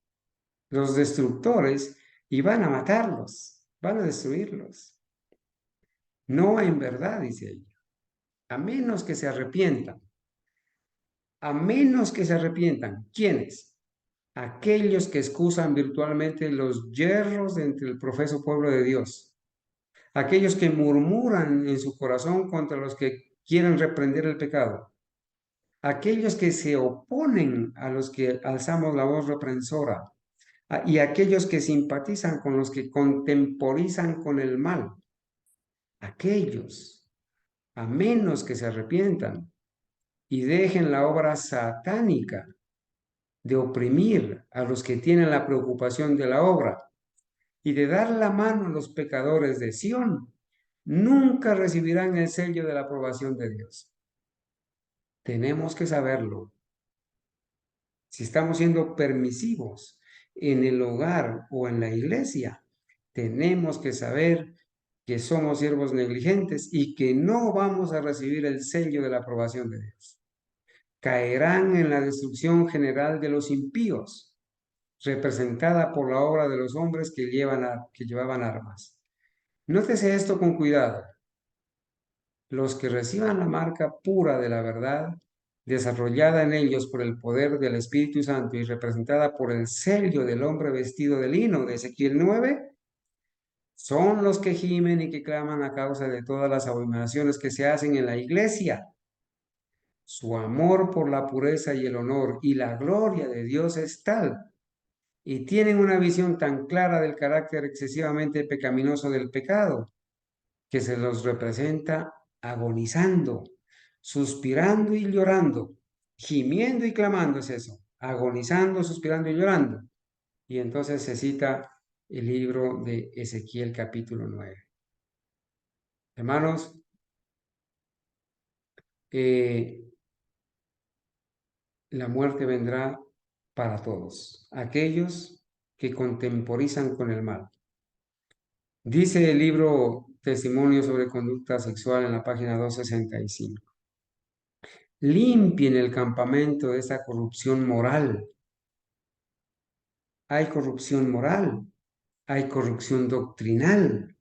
los destructores y van a matarlos, van a destruirlos. No en verdad, dice ella, a menos que se arrepientan, a menos que se arrepientan. ¿Quiénes? Aquellos que excusan virtualmente los yerros entre el profeso pueblo de Dios, aquellos que murmuran en su corazón contra los que quieren reprender el pecado, aquellos que se oponen a los que alzamos la voz reprensora, y aquellos que simpatizan con los que contemporizan con el mal, aquellos, a menos que se arrepientan y dejen la obra satánica de oprimir a los que tienen la preocupación de la obra y de dar la mano a los pecadores de Sión, nunca recibirán el sello de la aprobación de Dios. Tenemos que saberlo. Si estamos siendo permisivos en el hogar o en la iglesia, tenemos que saber que somos siervos negligentes y que no vamos a recibir el sello de la aprobación de Dios. Caerán en la destrucción general de los impíos, representada por la obra de los hombres que llevaban armas. Nótese esto con cuidado. Los que reciban la marca pura de la verdad, desarrollada en ellos por el poder del Espíritu Santo y representada por el sello del hombre vestido de lino de Ezequiel 9, son los que gimen y que claman a causa de todas las abominaciones que se hacen en la iglesia. Su amor por la pureza y el honor y la gloria de Dios es tal, y tienen una visión tan clara del carácter excesivamente pecaminoso del pecado, que se los representa agonizando, suspirando y llorando, gimiendo y clamando es eso, agonizando, suspirando y llorando. Y entonces se cita el libro de Ezequiel capítulo 9. Hermanos, la muerte vendrá para todos, aquellos que contemporizan con el mal. Dice el libro Testimonio sobre Conducta Sexual en la página 265. Limpien el campamento de esa corrupción moral. Hay corrupción moral, hay corrupción doctrinal,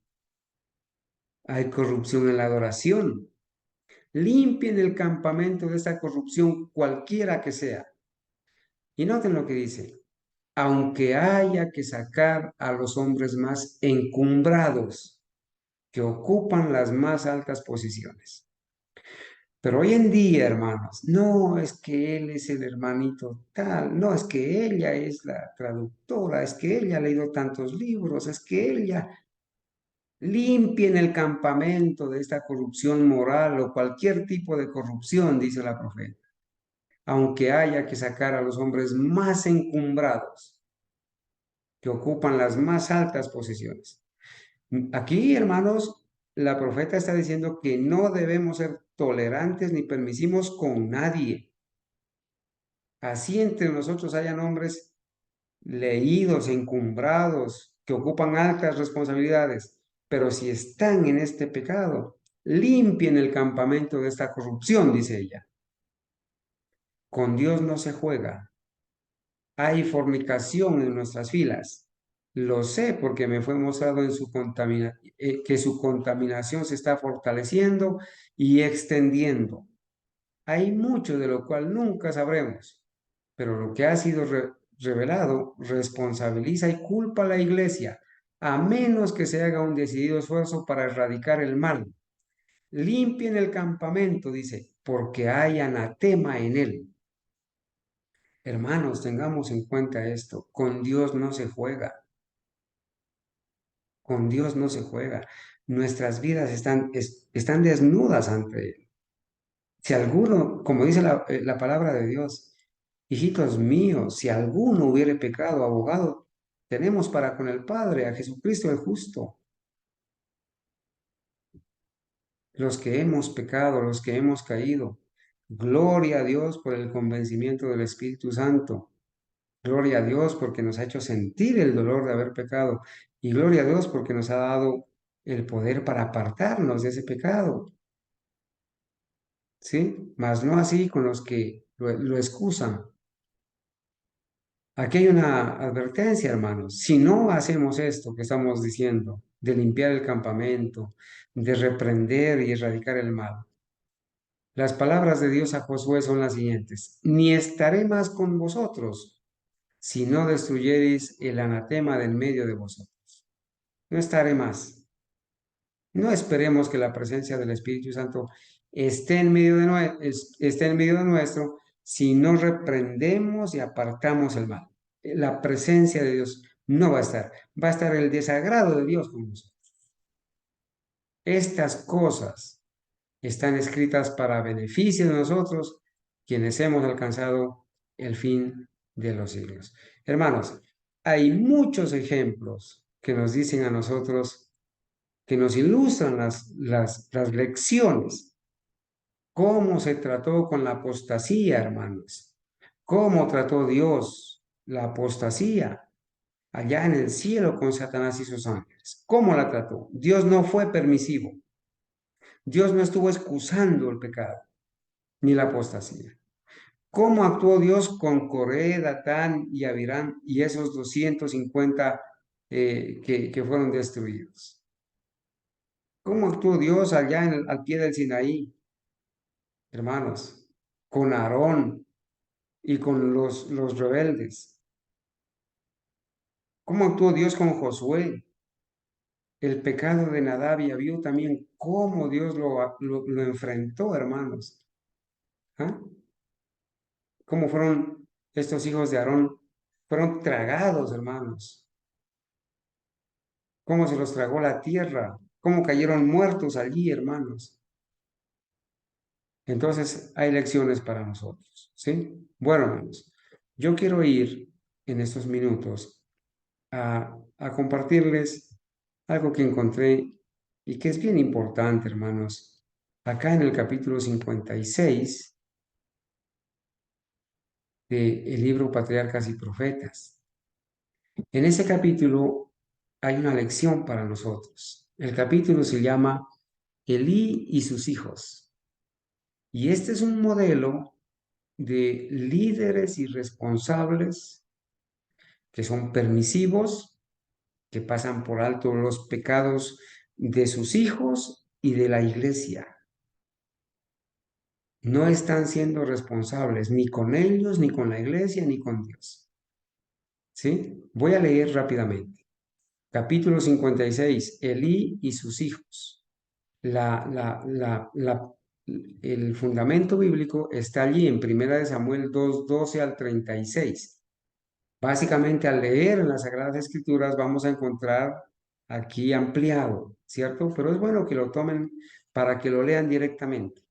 hay corrupción en la adoración. Limpien el campamento de esa corrupción cualquiera que sea. Y noten lo que dice, aunque haya que sacar a los hombres más encumbrados que ocupan las más altas posiciones. Pero hoy en día, hermanos, no es que él es el hermanito tal, no es que ella es la traductora, es que ella ha leído tantos libros, es que ella limpien el campamento de esta corrupción moral o cualquier tipo de corrupción, dice la profeta, aunque haya que sacar a los hombres más encumbrados que ocupan las más altas posiciones. Aquí, hermanos, la profeta está diciendo que no debemos ser tolerantes ni permisivos con nadie. Así entre nosotros hayan hombres leídos, encumbrados, que ocupan altas responsabilidades, pero si están en este pecado, limpien el campamento de esta corrupción, dice ella. Con Dios no se juega. Hay fornicación en nuestras filas. Lo sé porque me fue mostrado en que su contaminación se está fortaleciendo y extendiendo. Hay mucho de lo cual nunca sabremos, pero lo que ha sido revelado responsabiliza y culpa a la iglesia, a menos que se haga un decidido esfuerzo para erradicar el mal. Limpien el campamento, dice, porque hay anatema en él. Hermanos, tengamos en cuenta esto, con Dios no se juega, con Dios no se juega. Nuestras vidas están desnudas ante Él. Si alguno, como dice la palabra de Dios, hijitos míos, si alguno hubiere pecado, abogado, tenemos para con el Padre, a Jesucristo el justo. Los que hemos pecado, los que hemos caído, gloria a Dios por el convencimiento del Espíritu Santo. Gloria a Dios porque nos ha hecho sentir el dolor de haber pecado. Y gloria a Dios porque nos ha dado el poder para apartarnos de ese pecado. ¿Sí? Mas no así con los que lo excusan. Aquí hay una advertencia, hermanos. Si no hacemos esto que estamos diciendo, de limpiar el campamento, de reprender y erradicar el mal, las palabras de Dios a Josué son las siguientes: ni estaré más con vosotros si no destruyereis el anatema del medio de vosotros. No estaré más. No esperemos que la presencia del Espíritu Santo esté en medio de nuestro si no reprendemos y apartamos el mal. La presencia de Dios no va a estar. Va a estar el desagrado de Dios con nosotros. Estas cosas están escritas para beneficio de nosotros, quienes hemos alcanzado el fin de los siglos. Hermanos, hay muchos ejemplos que nos dicen a nosotros, que nos ilustran las lecciones, cómo se trató con la apostasía, hermanos, cómo trató Dios la apostasía allá en el cielo con Satanás y sus ángeles. ¿Cómo la trató? Dios no fue permisivo. Dios no estuvo excusando el pecado ni la apostasía. ¿Cómo actuó Dios con Coré, Datán y Abirán y esos 250 que fueron destruidos? ¿Cómo actuó Dios allá al pie del Sinaí, hermanos, con Aarón y con los rebeldes? ¿Cómo actuó Dios con Josué? El pecado de Nadab y Abiú también, cómo Dios lo enfrentó, hermanos. ¿Ah? ¿Cómo fueron estos hijos de Aarón? Fueron tragados, hermanos. ¿Cómo se los tragó la tierra? ¿Cómo cayeron muertos allí, hermanos? Entonces hay lecciones para nosotros, ¿sí? Bueno, hermanos, yo quiero ir en estos minutos a compartirles algo que encontré y que es bien importante, hermanos. Acá en el capítulo 56 del libro Patriarcas y Profetas. En ese capítulo hay una lección para nosotros. El capítulo se llama Elí y sus hijos. Y este es un modelo de líderes irresponsables que son permisivos, que pasan por alto los pecados de sus hijos y de la iglesia. No están siendo responsables ni con ellos, ni con la iglesia, ni con Dios. ¿Sí? Voy a leer rápidamente. Capítulo 56, Elí y sus hijos. La, la, la, la, el fundamento bíblico está allí en 1 Samuel 2:12 al 36. Básicamente, al leer en las Sagradas Escrituras vamos a encontrar aquí ampliado, ¿cierto? Pero es bueno que lo tomen para que lo lean directamente.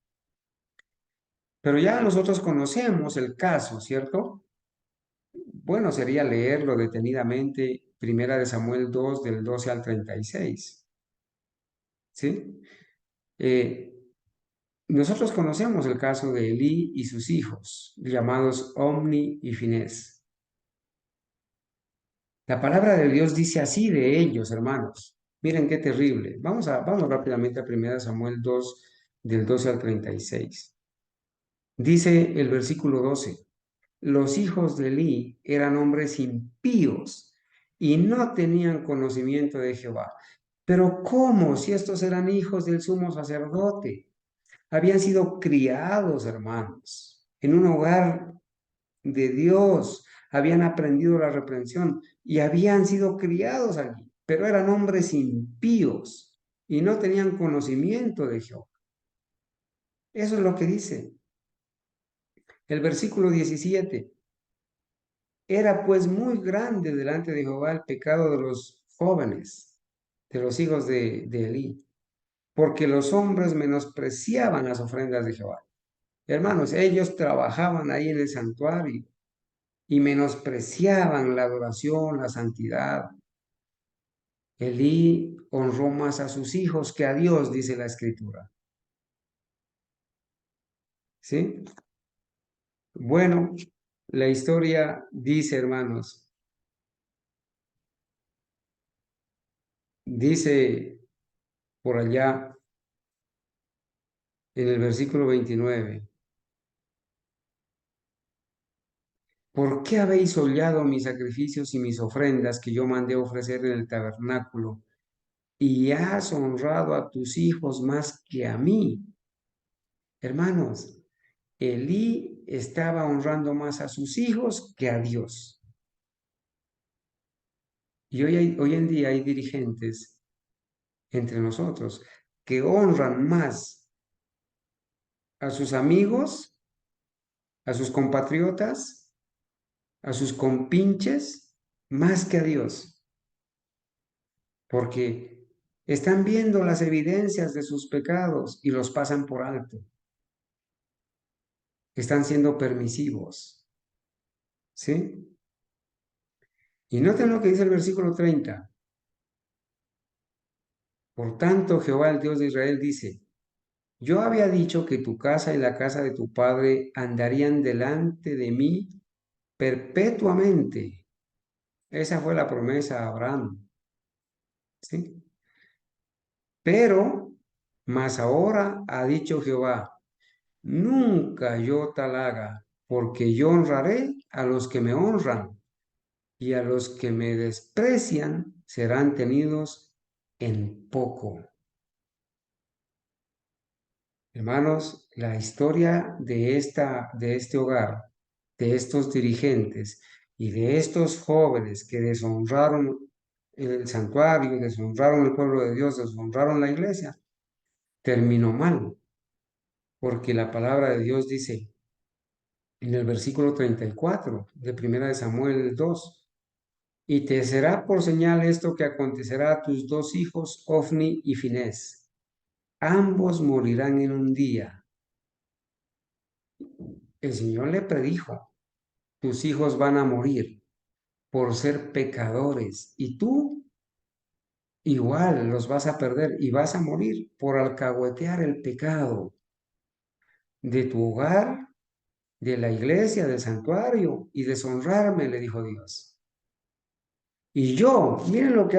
Pero ya nosotros conocemos el caso, ¿cierto? Bueno, sería leerlo detenidamente, 1 Samuel 2 del 12 al 36, ¿sí? Nosotros conocemos el caso de Elí y sus hijos, llamados Omni y Finés. La palabra de Dios dice así de ellos, hermanos. Miren qué terrible. Vamos rápidamente a 1 Samuel 2, del 12 al 36. Dice el versículo 12: los hijos de Elí eran hombres impíos y no tenían conocimiento de Jehová. Pero ¿cómo si estos eran hijos del sumo sacerdote? Habían sido criados, hermanos, en un hogar de Dios, habían aprendido la reprensión y habían sido criados allí, pero eran hombres impíos y no tenían conocimiento de Jehová. Eso es lo que dice el versículo 17. Era pues muy grande delante de Jehová el pecado de los jóvenes, de los hijos de Elí, porque los hombres menospreciaban las ofrendas de Jehová. Hermanos, ellos trabajaban ahí en el santuario y menospreciaban la adoración, la santidad. Elí honró más a sus hijos que a Dios, dice la Escritura. ¿Sí? Bueno, la historia dice, hermanos, dice por allá en el versículo 29, ¿por qué habéis hollado mis sacrificios y mis ofrendas que yo mandé ofrecer en el tabernáculo? Y has honrado a tus hijos más que a mí. Hermanos, Elí estaba honrando más a sus hijos que a Dios. Y hoy en día hay dirigentes entre nosotros que honran más a sus amigos, a sus compatriotas, a sus compinches, más que a Dios, porque están viendo las evidencias de sus pecados y los pasan por alto. Están siendo permisivos, ¿sí? Y noten lo que dice el versículo 30. Por tanto, Jehová, el Dios de Israel, dice, yo había dicho que tu casa y la casa de tu padre andarían delante de mí perpetuamente. Esa fue la promesa a Abraham, ¿sí? Pero, mas ahora ha dicho Jehová, nunca yo tal haga, porque yo honraré a los que me honran, y a los que me desprecian serán tenidos en poco. Hermanos, la historia de este hogar, de estos dirigentes y de estos jóvenes que deshonraron el santuario, deshonraron el pueblo de Dios, deshonraron la iglesia, terminó mal, porque la palabra de Dios dice en el versículo 34 de Primera de Samuel 2, y te será por señal esto que acontecerá a tus dos hijos, Ofni y Finés. Ambos morirán en un día. El Señor le predijo, tus hijos van a morir por ser pecadores y tú igual los vas a perder y vas a morir por alcahuetear el pecado de tu hogar, de la iglesia, del santuario y deshonrarme, le dijo Dios. Y yo, mire lo que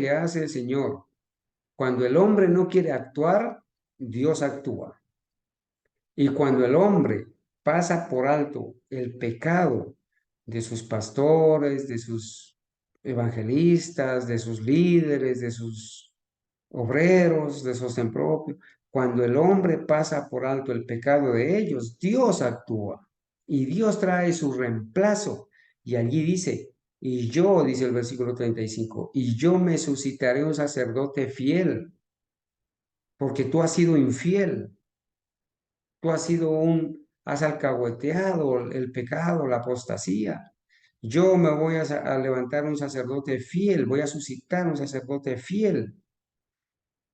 hace el Señor. Cuando el hombre no quiere actuar, Dios actúa. Y cuando el hombre pasa por alto el pecado de sus pastores, de sus evangelistas, de sus líderes, de sus obreros, de sus propios, cuando el hombre pasa por alto el pecado de ellos, Dios actúa y Dios trae su reemplazo. Y allí dice, y yo, dice el versículo 35, y yo me suscitaré un sacerdote fiel, porque tú has sido infiel. Tú has alcahueteado el pecado, la apostasía. Yo me voy a levantar un sacerdote fiel, voy a suscitar un sacerdote fiel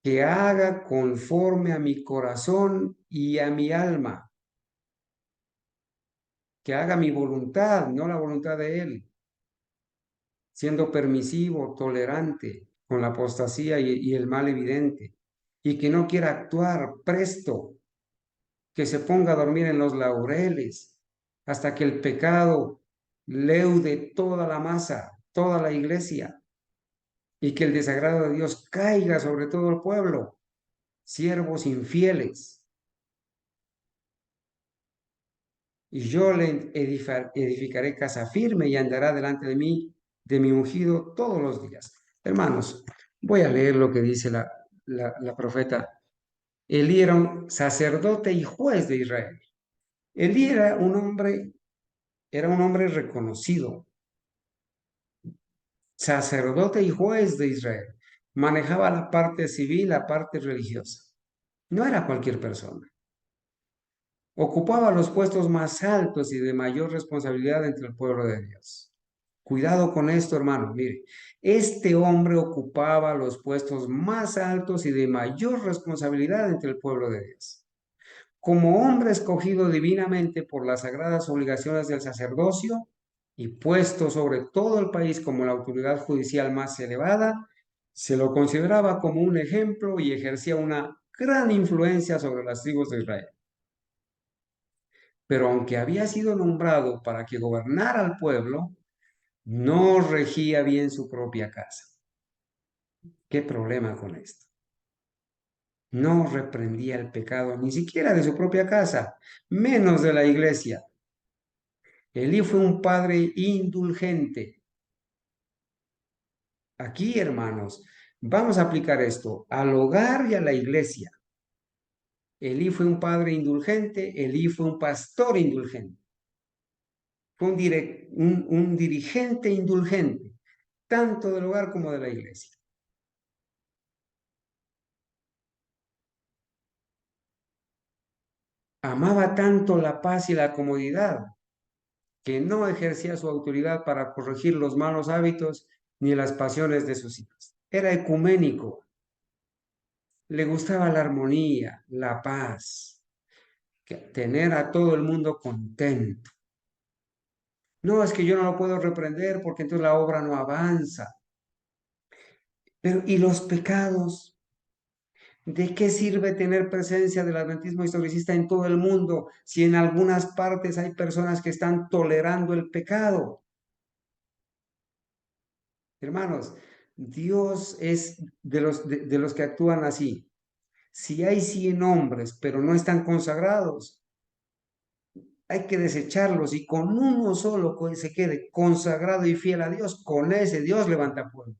que haga conforme a mi corazón y a mi alma, que haga mi voluntad, no la voluntad de él, siendo permisivo, tolerante con la apostasía y el mal evidente, y que no quiera actuar presto, que se ponga a dormir en los laureles hasta que el pecado leude toda la masa, toda la iglesia, y que el desagrado de Dios caiga sobre todo el pueblo, siervos infieles. Y yo le edificaré casa firme y andará delante de mí, de mi ungido, todos los días. Hermanos, voy a leer lo que dice la profeta. Elí era un sacerdote y juez de Israel. Elí era un hombre reconocido, sacerdote y juez de Israel. Manejaba la parte civil, la parte religiosa. No era cualquier persona. Ocupaba los puestos más altos y de mayor responsabilidad entre el pueblo de Dios. Cuidado con esto, hermano. Mire, este hombre ocupaba los puestos más altos y de mayor responsabilidad entre el pueblo de Dios. Como hombre escogido divinamente por las sagradas obligaciones del sacerdocio y puesto sobre todo el país como la autoridad judicial más elevada, se lo consideraba como un ejemplo y ejercía una gran influencia sobre las tribus de Israel. pero aunque había sido nombrado para que gobernara al pueblo, no regía bien su propia casa. ¿Qué problema con esto? No reprendía el pecado ni siquiera de su propia casa, menos de la iglesia. Elí fue un padre indulgente. Aquí, hermanos, vamos a aplicar esto al hogar y a la iglesia. Elí fue un padre indulgente, Elí fue un pastor indulgente, fue un dirigente indulgente, tanto del hogar como de la iglesia. Amaba tanto la paz y la comodidad que no ejercía su autoridad para corregir los malos hábitos ni las pasiones de sus hijos. Era ecuménico, le gustaba la armonía, la paz, tener a todo el mundo contento. No, es que yo no lo puedo reprender porque entonces la obra no avanza. Pero, ¿y los pecados? ¿De qué sirve tener presencia del adventismo historicista en todo el mundo si en algunas partes hay personas que están tolerando el pecado? Hermanos, Dios es de los que actúan así. Si hay 100 hombres, pero no están consagrados, hay que desecharlos y con uno solo que se quede consagrado y fiel a Dios, con ese Dios levanta pueblo.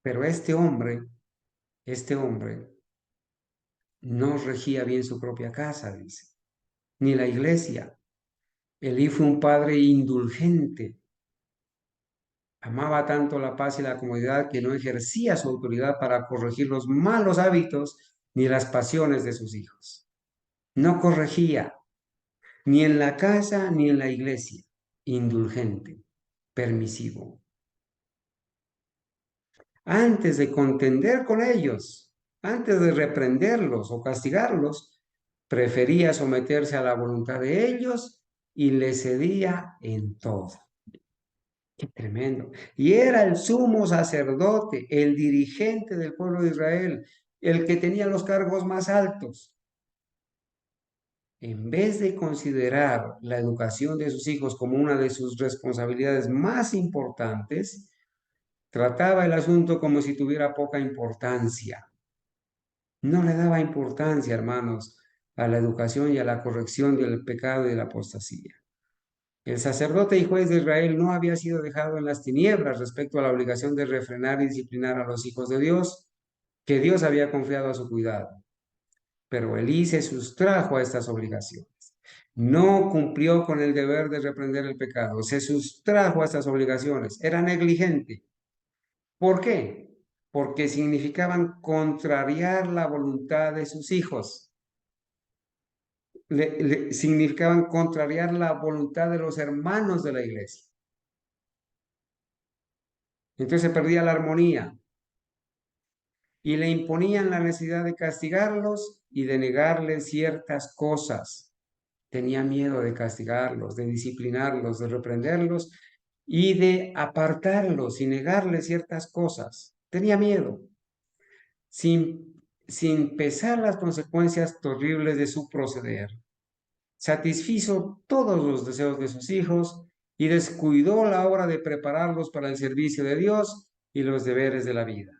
Pero este hombre no regía bien su propia casa, dice, ni la iglesia. Elí fue un padre indulgente. Amaba tanto la paz y la comodidad que no ejercía su autoridad para corregir los malos hábitos ni las pasiones de sus hijos. No corregía, ni en la casa ni en la iglesia. Indulgente, permisivo. Antes de contender con ellos, antes de reprenderlos o castigarlos, prefería someterse a la voluntad de ellos y le cedía en todo. Qué tremendo. Y era el sumo sacerdote, el dirigente del pueblo de Israel, el que tenía los cargos más altos. En vez de considerar la educación de sus hijos como una de sus responsabilidades más importantes, trataba el asunto como si tuviera poca importancia. No le daba importancia, hermanos, a la educación y a la corrección del pecado y de la apostasía. El sacerdote y juez de Israel no había sido dejado en las tinieblas respecto a la obligación de refrenar y disciplinar a los hijos de Dios, que Dios había confiado a su cuidado. Pero Elí se sustrajo a estas obligaciones. No cumplió con el deber de reprender el pecado, se sustrajo a estas obligaciones, era negligente. ¿Por qué? Porque significaban contrariar la voluntad de sus hijos, significaban contrariar la voluntad de los hermanos de la iglesia. Entonces se perdía la armonía y le imponían la necesidad de castigarlos y de negarles ciertas cosas. Tenía miedo de castigarlos, de disciplinarlos, de reprenderlos y de apartarlos y negarles ciertas cosas. Tenía miedo, sin pesar las consecuencias terribles de su proceder. Satisfizo todos los deseos de sus hijos y descuidó la obra de prepararlos para el servicio de Dios y los deberes de la vida.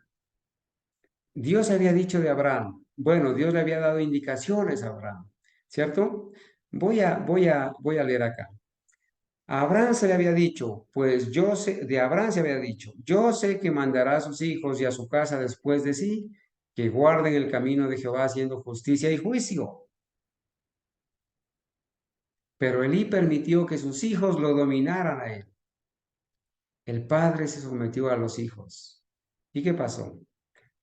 Dios había dicho de Abraham, bueno, Dios le había dado indicaciones a Abraham, ¿cierto? Voy a leer acá. A Abraham se le había dicho, pues yo sé, de Abraham se había dicho, yo sé que mandará a sus hijos y a su casa después de sí, que guarden el camino de Jehová haciendo justicia y juicio. Pero Elí permitió que sus hijos lo dominaran a él. El padre se sometió a los hijos. ¿Y qué pasó?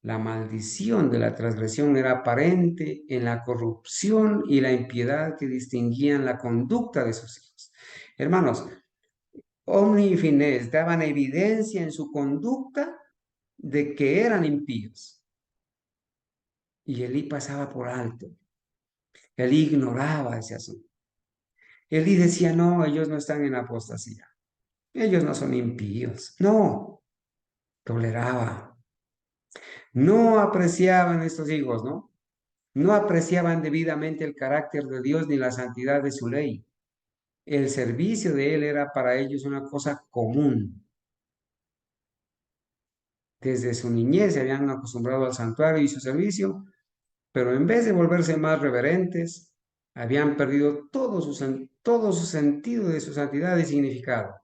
La maldición de la transgresión era aparente en la corrupción y la impiedad que distinguían la conducta de sus hijos. Hermanos, Omni y Finés daban evidencia en su conducta de que eran impíos. Y Elí pasaba por alto. Elí ignoraba ese asunto. Elí decía, no, ellos no están en apostasía. Ellos no son impíos. No, toleraba. No apreciaban estos hijos, ¿no? No apreciaban debidamente el carácter de Dios ni la santidad de su ley. El servicio de Él era para ellos una cosa común. Desde su niñez se habían acostumbrado al santuario y su servicio, pero en vez de volverse más reverentes, habían perdido todo su sentido de su santidad y significado.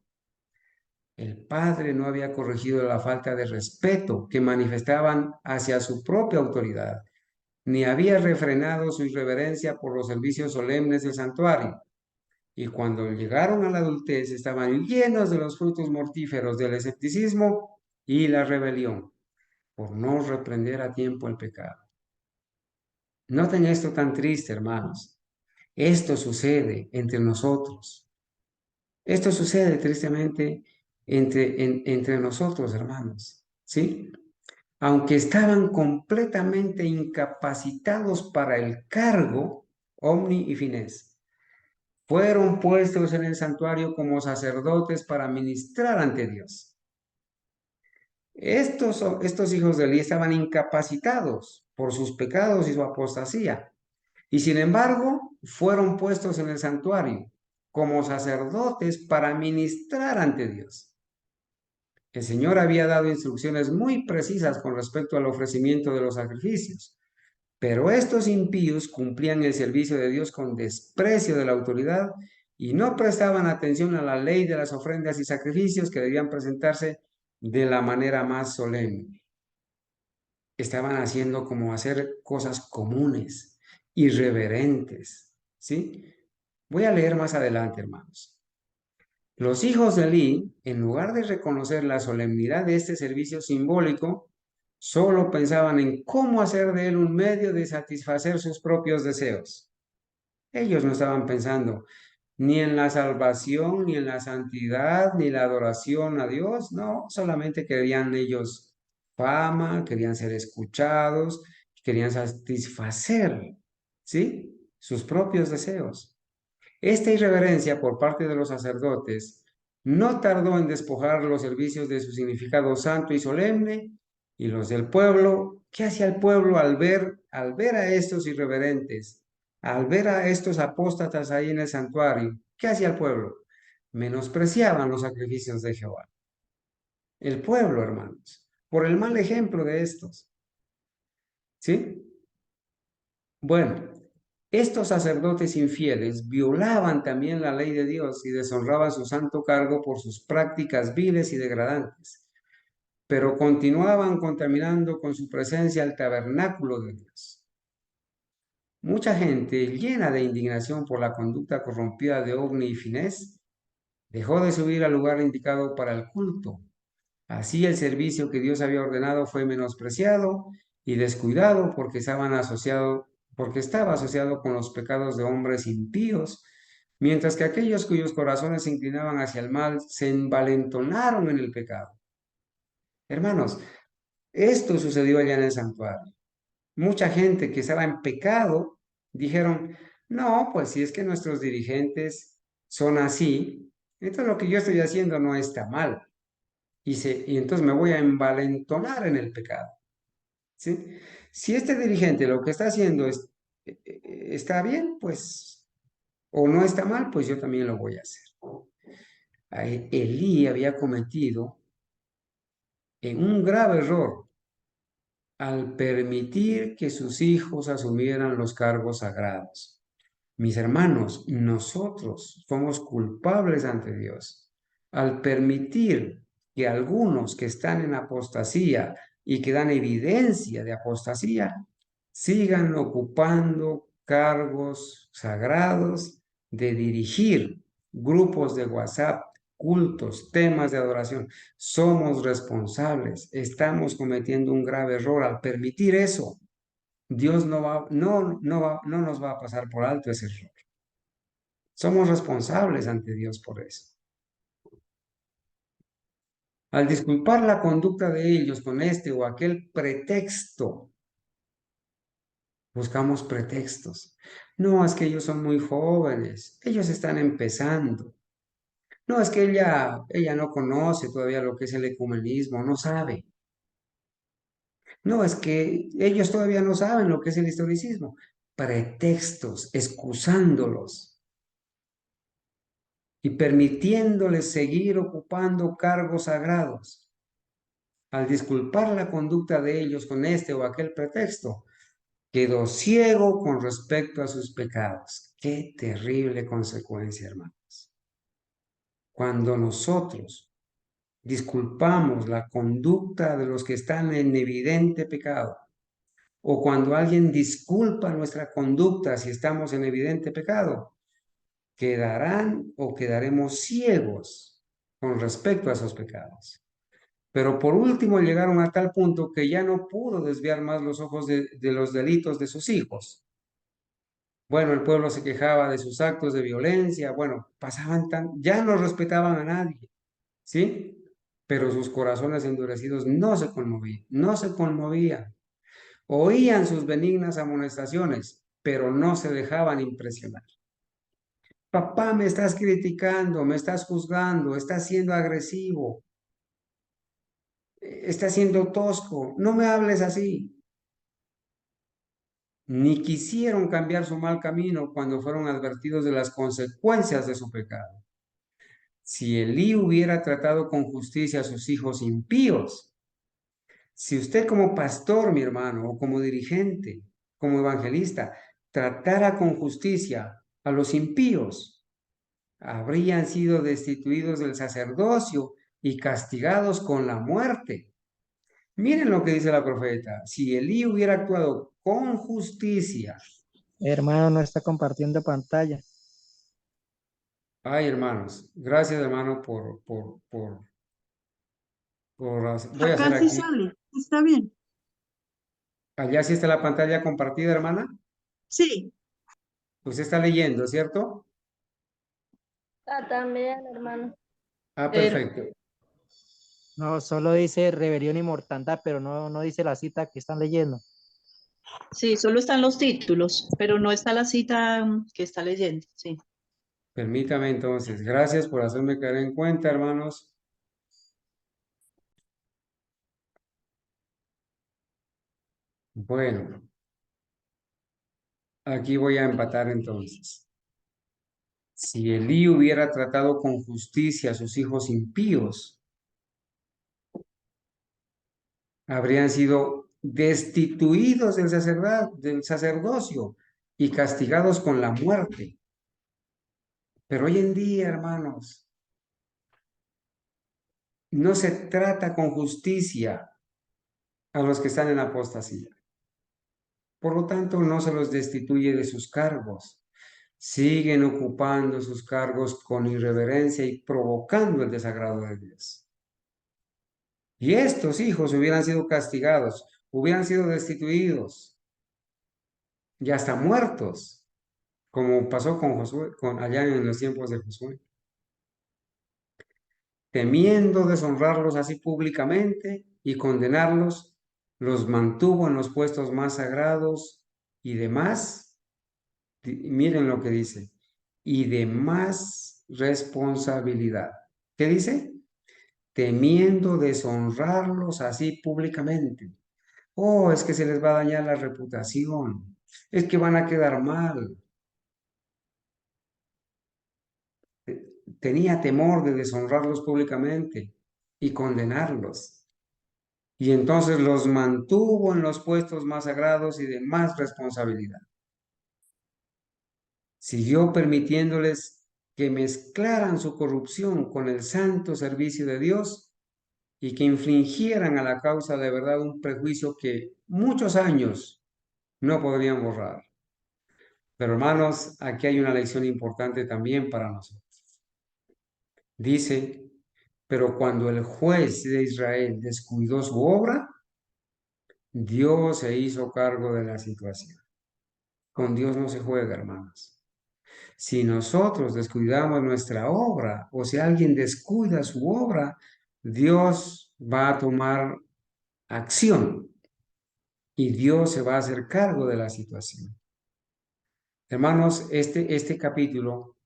El padre no había corregido la falta de respeto que manifestaban hacia su propia autoridad, ni había refrenado su irreverencia por los servicios solemnes del santuario. Y cuando llegaron a la adultez estaban llenos de los frutos mortíferos del escepticismo y la rebelión, por no reprender a tiempo el pecado. Noten esto tan triste, hermanos. Esto sucede entre nosotros. Esto sucede tristemente entre nosotros, hermanos. ¿Sí? Aunque estaban completamente incapacitados para el cargo, Omni y Finés, fueron puestos en el santuario como sacerdotes para ministrar ante Dios. Estos hijos de Eli estaban incapacitados por sus pecados y su apostasía, y sin embargo fueron puestos en el santuario como sacerdotes para ministrar ante Dios. El Señor había dado instrucciones muy precisas con respecto al ofrecimiento de los sacrificios, pero estos impíos cumplían el servicio de Dios con desprecio de la autoridad y no prestaban atención a la ley de las ofrendas y sacrificios que debían presentarse de la manera más solemne. Estaban haciendo como hacer cosas comunes, irreverentes, ¿sí? Voy a leer más adelante, hermanos. Los hijos de Elí, en lugar de reconocer la solemnidad de este servicio simbólico, solo pensaban en cómo hacer de él un medio de satisfacer sus propios deseos. Ellos no estaban pensando ni en la salvación, ni en la santidad, ni la adoración a Dios, no, solamente querían ellos fama, querían ser escuchados, querían satisfacer, ¿sí? Sus propios deseos. Esta irreverencia por parte de los sacerdotes no tardó en despojar los servicios de su significado santo y solemne, y los del pueblo, ¿qué hacía el pueblo al ver a estos irreverentes, al ver a estos apóstatas ahí en el santuario? ¿Qué hacía el pueblo? Menospreciaban los sacrificios de Jehová. El pueblo, hermanos, por el mal ejemplo de estos, ¿sí? Bueno, estos sacerdotes infieles violaban también la ley de Dios y deshonraban su santo cargo por sus prácticas viles y degradantes, pero continuaban contaminando con su presencia el tabernáculo de Dios. Mucha gente, llena de indignación por la conducta corrompida de Ogni y Finés, dejó de subir al lugar indicado para el culto. Así el servicio que Dios había ordenado fue menospreciado y descuidado porque estaba asociado con los pecados de hombres impíos, mientras que aquellos cuyos corazones se inclinaban hacia el mal se envalentonaron en el pecado. Hermanos, esto sucedió allá en el santuario. Mucha gente que estaba en pecado dijeron, no, pues si es que nuestros dirigentes son así, entonces lo que yo estoy haciendo no está mal y entonces me voy a envalentonar en el pecado, ¿sí? Si este dirigente lo que está haciendo está bien, pues, o no está mal, pues yo también lo voy a hacer. Elí había cometido un grave error al permitir que sus hijos asumieran los cargos sagrados. Mis hermanos, nosotros somos culpables ante Dios al permitir que algunos que están en apostasía y que dan evidencia de apostasía sigan ocupando cargos sagrados de dirigir grupos de WhatsApp, cultos, temas de adoración. Somos responsables, estamos cometiendo un grave error al permitir eso. Dios no nos va a pasar por alto ese error. Somos responsables ante Dios por eso. Al disculpar la conducta de ellos con este o aquel pretexto, buscamos pretextos. No, es que ellos son muy jóvenes, ellos están empezando. No, es que ella no conoce todavía lo que es el ecumenismo, no sabe. No, es que ellos todavía no saben lo que es el historicismo. Pretextos, excusándolos y permitiéndoles seguir ocupando cargos sagrados. Al disculpar la conducta de ellos con este o aquel pretexto, quedó ciego con respecto a sus pecados. Qué terrible consecuencia, hermanos. Cuando nosotros disculpamos la conducta de los que están en evidente pecado, o cuando alguien disculpa nuestra conducta si estamos en evidente pecado, quedarán o quedaremos ciegos con respecto a esos pecados. Pero por último llegaron a tal punto que ya no pudo desviar más los ojos de los delitos de sus hijos. Bueno, el pueblo se quejaba de sus actos de violencia, bueno, pasaban ya no respetaban a nadie, ¿sí? Pero sus corazones endurecidos no se conmovían. Oían sus benignas amonestaciones, pero no se dejaban impresionar. Papá, me estás criticando, me estás juzgando, estás siendo agresivo, estás siendo tosco, no me hables así. Ni quisieron cambiar su mal camino cuando fueron advertidos de las consecuencias de su pecado. Si Elí hubiera tratado con justicia a sus hijos impíos, si usted como pastor, mi hermano, o como dirigente, como evangelista, tratara con justicia a los impíos, habrían sido destituidos del sacerdocio y castigados con la muerte. Miren lo que dice la profeta. Si Elí hubiera actuado con justicia, Hermano, no está compartiendo pantalla. ay hermanos, gracias hermano voy a hacer Acá sí aquí, sale, está bien. allá sí está la pantalla compartida, hermana. Sí, Usted está leyendo, ¿cierto? Ah, también, hermano. Ah, Pero perfecto. No, solo dice rebelión y mortandad, pero no dice la cita que están leyendo. sí, solo están los títulos, pero no está la cita que está leyendo. Sí. Permítame entonces, gracias por hacerme caer en cuenta, hermanos. Bueno, aquí voy a empatar entonces. Si Elí hubiera tratado con justicia a sus hijos impíos, habrían sido destituidos del sacerdocio y castigados con la muerte. Pero hoy en día, hermanos, no se trata con justicia a los que están en apostasía. Por lo tanto, no se los destituye de sus cargos. Siguen ocupando sus cargos con irreverencia y provocando el desagrado de Dios. Y estos hijos hubieran sido castigados, hubieran sido destituidos y hasta muertos, como pasó con Josué, allá en los tiempos de Josué. Temiendo deshonrarlos así públicamente y condenarlos, los mantuvo en los puestos más sagrados y demás. Miren lo que dice, y de más responsabilidad. ¿Qué dice? Temiendo deshonrarlos así públicamente. Oh, es que se les va a dañar la reputación, es que van a quedar mal. Tenía temor de deshonrarlos públicamente y condenarlos. Y entonces los mantuvo en los puestos más sagrados y de más responsabilidad. Siguió permitiéndoles que mezclaran su corrupción con el santo servicio de Dios y que infringieran a la causa de verdad un prejuicio que muchos años no podrían borrar. Pero hermanos, aquí hay una lección importante también para nosotros. Dice, pero cuando el juez de Israel descuidó su obra, Dios se hizo cargo de la situación. Con Dios no se juega, hermanos. Si nosotros descuidamos nuestra obra o si alguien descuida su obra, Dios va a tomar acción y Dios se va a hacer cargo de la situación. Hermanos, este capítulo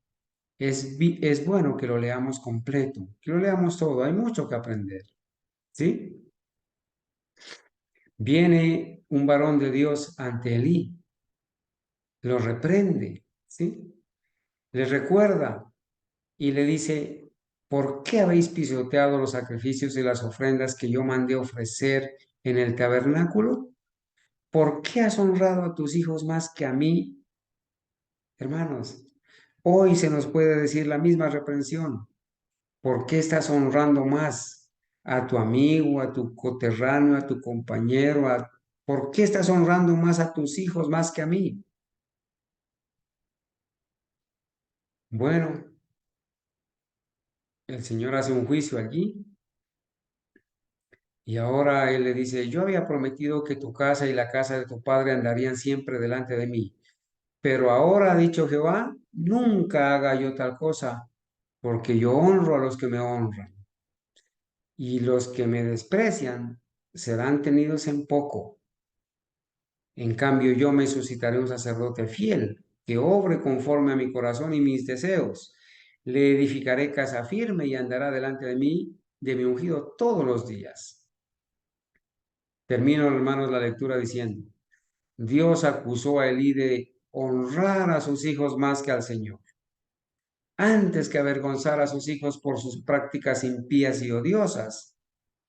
es bueno que lo leamos completo, que lo leamos todo. Hay mucho que aprender, ¿sí? Viene un varón de Dios ante Elí, lo reprende, ¿sí? Le recuerda y le dice, ¿por qué habéis pisoteado los sacrificios y las ofrendas que yo mandé ofrecer en el tabernáculo? ¿Por qué has honrado a tus hijos más que a mí? Hermanos, hoy se nos puede decir la misma reprensión. ¿Por qué estás honrando más a tu amigo, a tu coterráneo, a tu compañero? ¿Por qué estás honrando más a tus hijos más que a mí? Bueno, el Señor hace un juicio allí y ahora Él le dice, yo había prometido que tu casa y la casa de tu padre andarían siempre delante de mí, pero ahora ha dicho Jehová, nunca haga yo tal cosa, porque yo honro a los que me honran y los que me desprecian serán tenidos en poco. En cambio, yo me suscitaré un sacerdote fiel, que obre conforme a mi corazón y mis deseos. Le edificaré casa firme y andará delante de mí, de mi ungido, todos los días. Termino, hermanos, la lectura diciendo, Dios acusó a Elí de honrar a sus hijos más que al Señor, antes que avergonzar a sus hijos por sus prácticas impías y odiosas.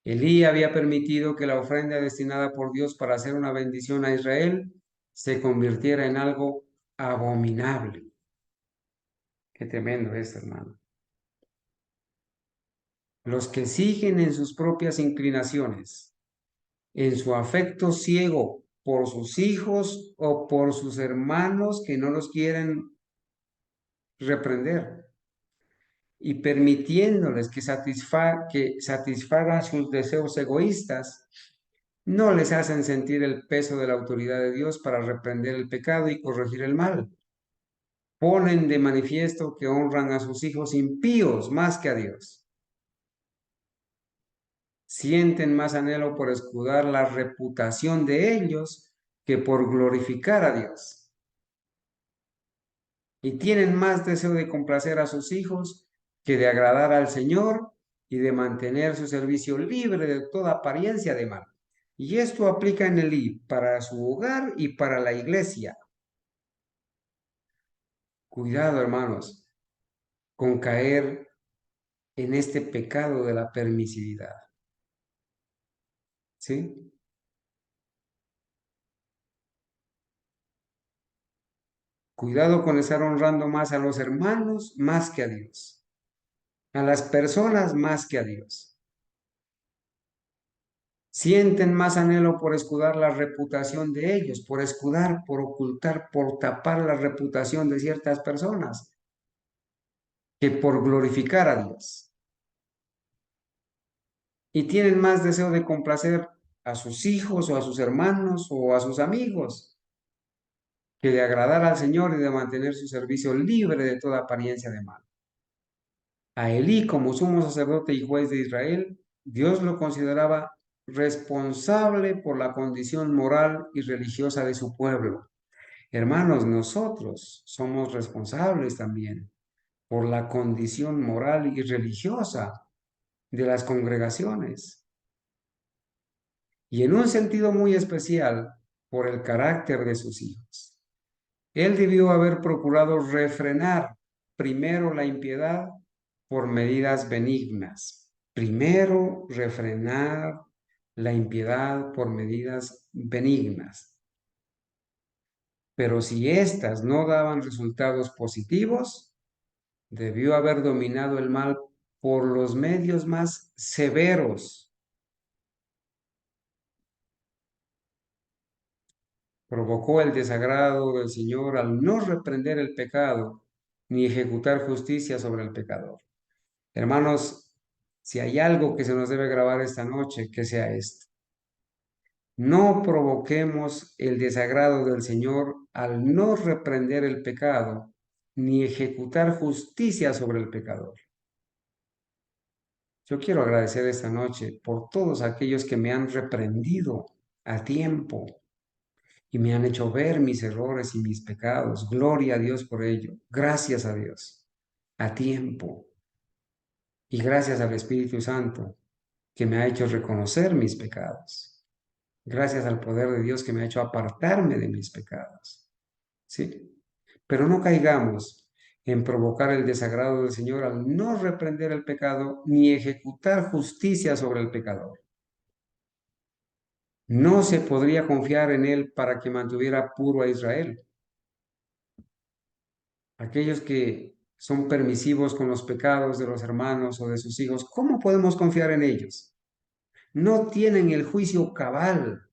Elí había permitido que la ofrenda destinada por Dios para hacer una bendición a Israel se convirtiera en algo abominable. Qué tremendo esto, hermano. Los que siguen en sus propias inclinaciones, en su afecto ciego por sus hijos o por sus hermanos que no los quieren reprender y permitiéndoles que satisfagan sus deseos egoístas, no les hacen sentir el peso de la autoridad de Dios para reprender el pecado y corregir el mal. Ponen de manifiesto que honran a sus hijos impíos más que a Dios. Sienten más anhelo por escudar la reputación de ellos que por glorificar a Dios. Y tienen más deseo de complacer a sus hijos que de agradar al Señor y de mantener su servicio libre de toda apariencia de mal. Y esto aplica en Elí para su hogar y para la iglesia. Cuidado, hermanos, con caer en este pecado de la permisividad. ¿Sí? Cuidado con estar honrando más a los hermanos más que a Dios, a las personas más que a Dios. Sienten más anhelo por escudar la reputación de ellos, por escudar, por ocultar, por tapar la reputación de ciertas personas, que por glorificar a Dios. Y tienen más deseo de complacer a sus hijos o a sus hermanos o a sus amigos, que de agradar al Señor y de mantener su servicio libre de toda apariencia de mal. A Elí, como sumo sacerdote y juez de Israel, Dios lo consideraba responsable por la condición moral y religiosa de su pueblo. Hermanos, nosotros somos responsables también por la condición moral y religiosa de las congregaciones. Y en un sentido muy especial, por el carácter de sus hijos. Él debió haber procurado refrenar primero la impiedad por medidas benignas. Primero, refrenar la impiedad por medidas benignas. Pero si éstas no daban resultados positivos, debió haber dominado el mal por los medios más severos. Provocó el desagrado del Señor al no reprender el pecado ni ejecutar justicia sobre el pecador. Hermanos, si hay algo que se nos debe grabar esta noche, que sea esto. No provoquemos el desagrado del Señor al no reprender el pecado ni ejecutar justicia sobre el pecador. Yo quiero agradecer esta noche por todos aquellos que me han reprendido a tiempo y me han hecho ver mis errores y mis pecados. Gloria a Dios por ello. Gracias a Dios. A tiempo. Y gracias al Espíritu Santo que me ha hecho reconocer mis pecados. gracias al poder de Dios que me ha hecho apartarme de mis pecados. ¿Sí? Pero no caigamos en provocar el desagrado del Señor al no reprender el pecado ni ejecutar justicia sobre el pecador. No se podría confiar en Él para que mantuviera puro a Israel. Aquellos que son permisivos con los pecados de los hermanos o de sus hijos, ¿cómo podemos confiar en ellos? No tienen el juicio cabal,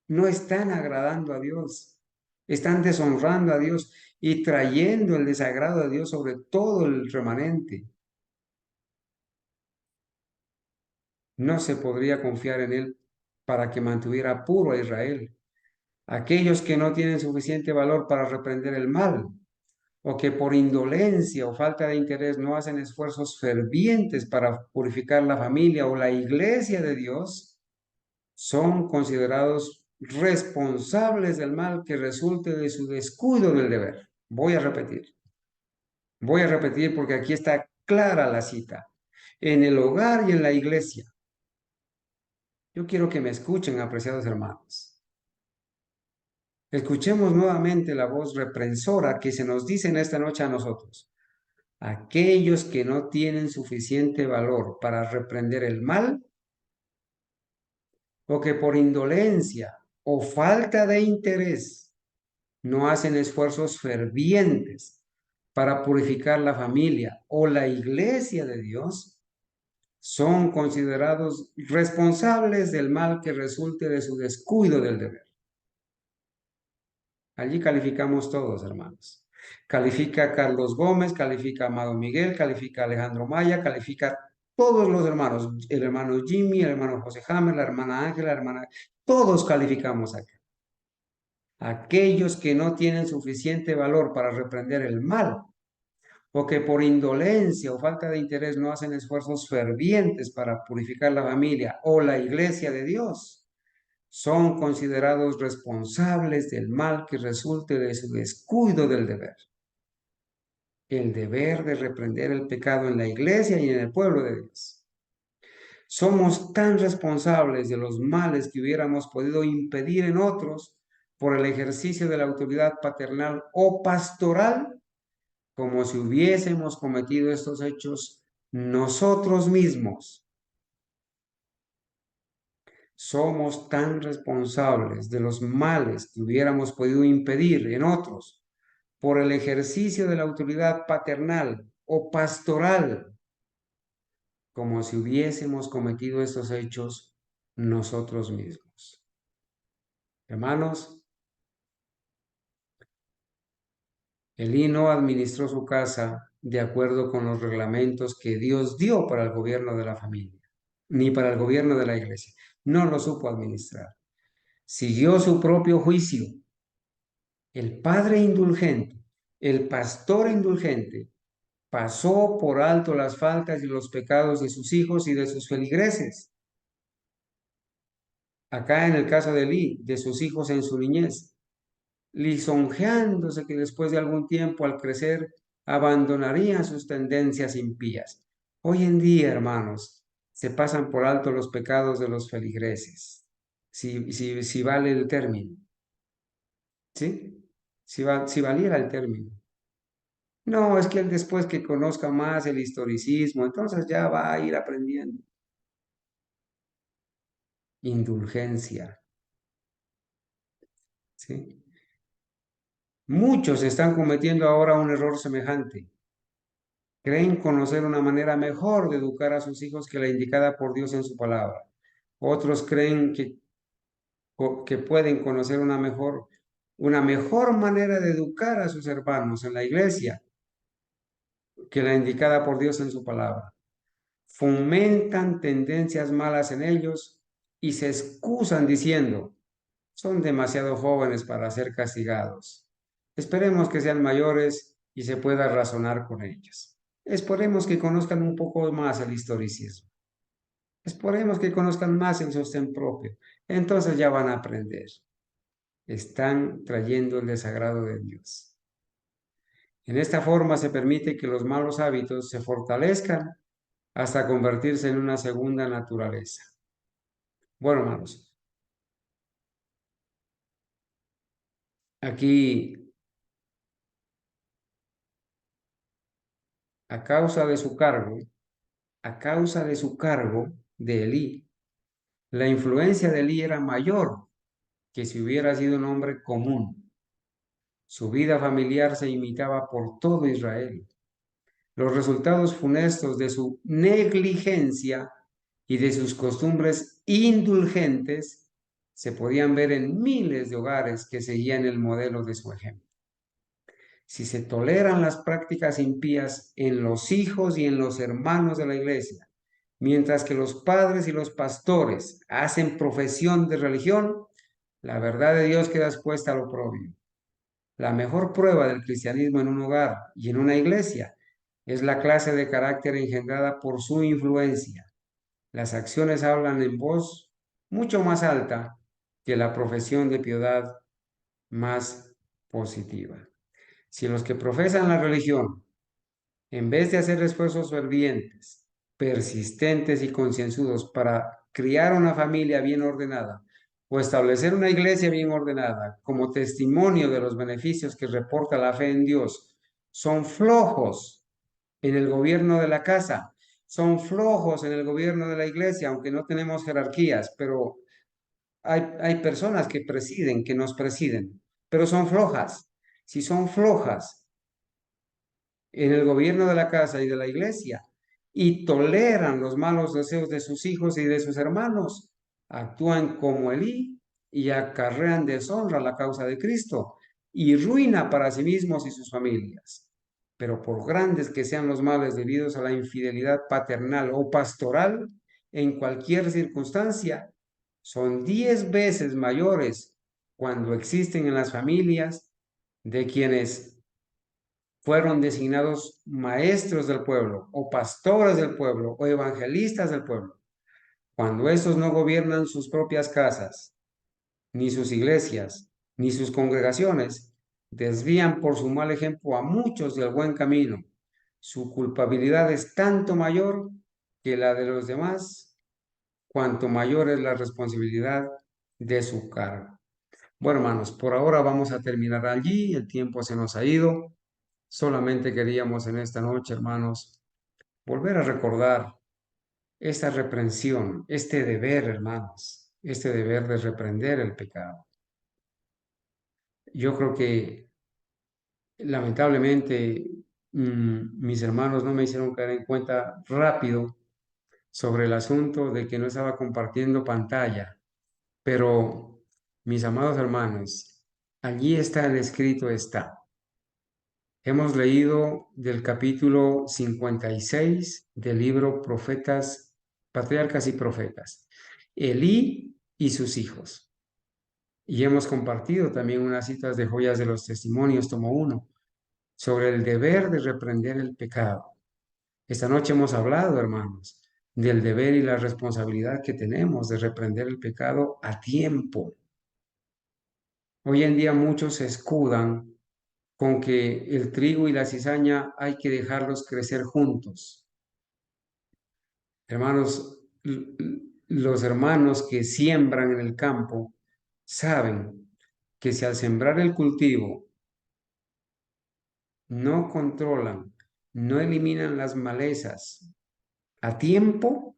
no están agradando a Dios, están deshonrando a Dios y trayendo el desagrado de Dios sobre todo el remanente. No se podría confiar en Él para que mantuviera puro a Israel. Aquellos que no tienen suficiente valor para reprender el mal, o que por indolencia o falta de interés no hacen esfuerzos fervientes para purificar la familia o la iglesia de Dios, son considerados responsables del mal que resulte de su descuido del deber. Voy a repetir porque aquí está clara la cita. En el hogar y en la iglesia. Yo quiero que me escuchen, apreciados hermanos. Escuchemos nuevamente la voz reprensora que se nos dice en esta noche a nosotros. Aquellos que no tienen suficiente valor para reprender el mal, o que por indolencia o falta de interés no hacen esfuerzos fervientes para purificar la familia o la iglesia de Dios, son considerados responsables del mal que resulte de su descuido del deber. Allí calificamos todos, hermanos. Califica Carlos Gómez, califica Amado Miguel, califica Alejandro Maya, califica todos los hermanos, el hermano Jimmy, el hermano José James, la hermana Ángela, la hermana, todos calificamos acá. Aquellos que no tienen suficiente valor para reprender el mal, o que por indolencia o falta de interés no hacen esfuerzos fervientes para purificar la familia o la iglesia de Dios, son considerados responsables del mal que resulte de su descuido del deber. El deber de reprender el pecado en la iglesia y en el pueblo de Dios. Somos tan responsables de los males que hubiéramos podido impedir en otros por el ejercicio de la autoridad paternal o pastoral, como si hubiésemos cometido estos hechos nosotros mismos. Somos tan responsables de los males que hubiéramos podido impedir en otros por el ejercicio de la autoridad paternal o pastoral, como si hubiésemos cometido estos hechos nosotros mismos. Hermanos, Elí no administró su casa de acuerdo con los reglamentos que Dios dio para el gobierno de la familia, ni para el gobierno de la iglesia. No lo supo administrar. Siguió su propio juicio. El padre indulgente, el pastor indulgente, pasó por alto las faltas y los pecados de sus hijos y de sus feligreses. Acá en el caso de Elí, de sus hijos en su niñez, lisonjeándose que después de algún tiempo al crecer abandonarían sus tendencias impías. Hoy en día, hermanos, se pasan por alto los pecados de los feligreses, si vale el término, ¿sí? Si valiera el término. No, es que él después que conozca más el historicismo, entonces ya va a ir aprendiendo. Indulgencia, ¿sí? Muchos están cometiendo ahora un error semejante. Creen conocer una manera mejor de educar a sus hijos que la indicada por Dios en su palabra. Otros creen que pueden conocer una mejor manera de educar a sus hermanos en la iglesia que la indicada por Dios en su palabra. Fomentan tendencias malas en ellos y se excusan diciendo, son demasiado jóvenes para ser castigados. Esperemos que sean mayores y se pueda razonar con ellos. Esperemos que conozcan un poco más el historicismo. Esperemos que conozcan más el sostén propio. Entonces ya van a aprender. Están trayendo el desagrado de Dios. En esta forma se permite que los malos hábitos se fortalezcan hasta convertirse en una segunda naturaleza. Bueno, hermanos, Aquí, a causa de su cargo, de Elí, la influencia de Elí era mayor que si hubiera sido un hombre común. Su vida familiar se imitaba por todo Israel. Los resultados funestos de su negligencia y de sus costumbres indulgentes se podían ver en miles de hogares que seguían el modelo de su ejemplo. Si se toleran las prácticas impías en los hijos y en los hermanos de la iglesia, mientras que los padres y los pastores hacen profesión de religión, la verdad de Dios queda expuesta al oprobio. La mejor prueba del cristianismo en un hogar y en una iglesia es la clase de carácter engendrada por su influencia. Las acciones hablan en voz mucho más alta que la profesión de piedad más positiva. Si los que profesan la religión, en vez de hacer esfuerzos fervientes, persistentes y concienzudos para criar una familia bien ordenada o establecer una iglesia bien ordenada como testimonio de los beneficios que reporta la fe en Dios, son flojos en el gobierno de la casa, son flojos en el gobierno de la iglesia, aunque no tenemos jerarquías, pero hay personas que presiden, que nos presiden, pero son flojas. Si son flojas en el gobierno de la casa y de la iglesia y toleran los malos deseos de sus hijos y de sus hermanos, actúan como Elí y acarrean deshonra a la causa de Cristo y ruina para sí mismos y sus familias. Pero por grandes que sean los males debidos a la infidelidad paternal o pastoral, en cualquier circunstancia, son 10 veces mayores cuando existen en las familias de quienes fueron designados maestros del pueblo o pastores del pueblo o evangelistas del pueblo. Cuando estos no gobiernan sus propias casas, ni sus iglesias, ni sus congregaciones, desvían por su mal ejemplo a muchos del buen camino. Su culpabilidad es tanto mayor que la de los demás, cuanto mayor es la responsabilidad de su cargo. Bueno, hermanos, por ahora vamos a terminar allí, el tiempo se nos ha ido. Solamente queríamos en esta noche, hermanos, volver a recordar esta reprensión, este deber, hermanos, este deber de reprender el pecado. Yo creo que lamentablemente mis hermanos no me hicieron caer en cuenta rápido sobre el asunto de que no estaba compartiendo pantalla, pero mis amados hermanos, allí está el escrito, está. Hemos leído del capítulo 56 del libro Profetas, Patriarcas y Profetas, Elí y sus hijos. Y hemos compartido también unas citas de Joyas de los Testimonios, tomo 1, sobre el deber de reprender el pecado. Esta noche hemos hablado, hermanos, del deber y la responsabilidad que tenemos de reprender el pecado a tiempo. Hoy en día muchos se escudan con que el trigo y la cizaña hay que dejarlos crecer juntos. Hermanos, los hermanos que siembran en el campo saben que si al sembrar el cultivo no controlan, no eliminan las malezas a tiempo,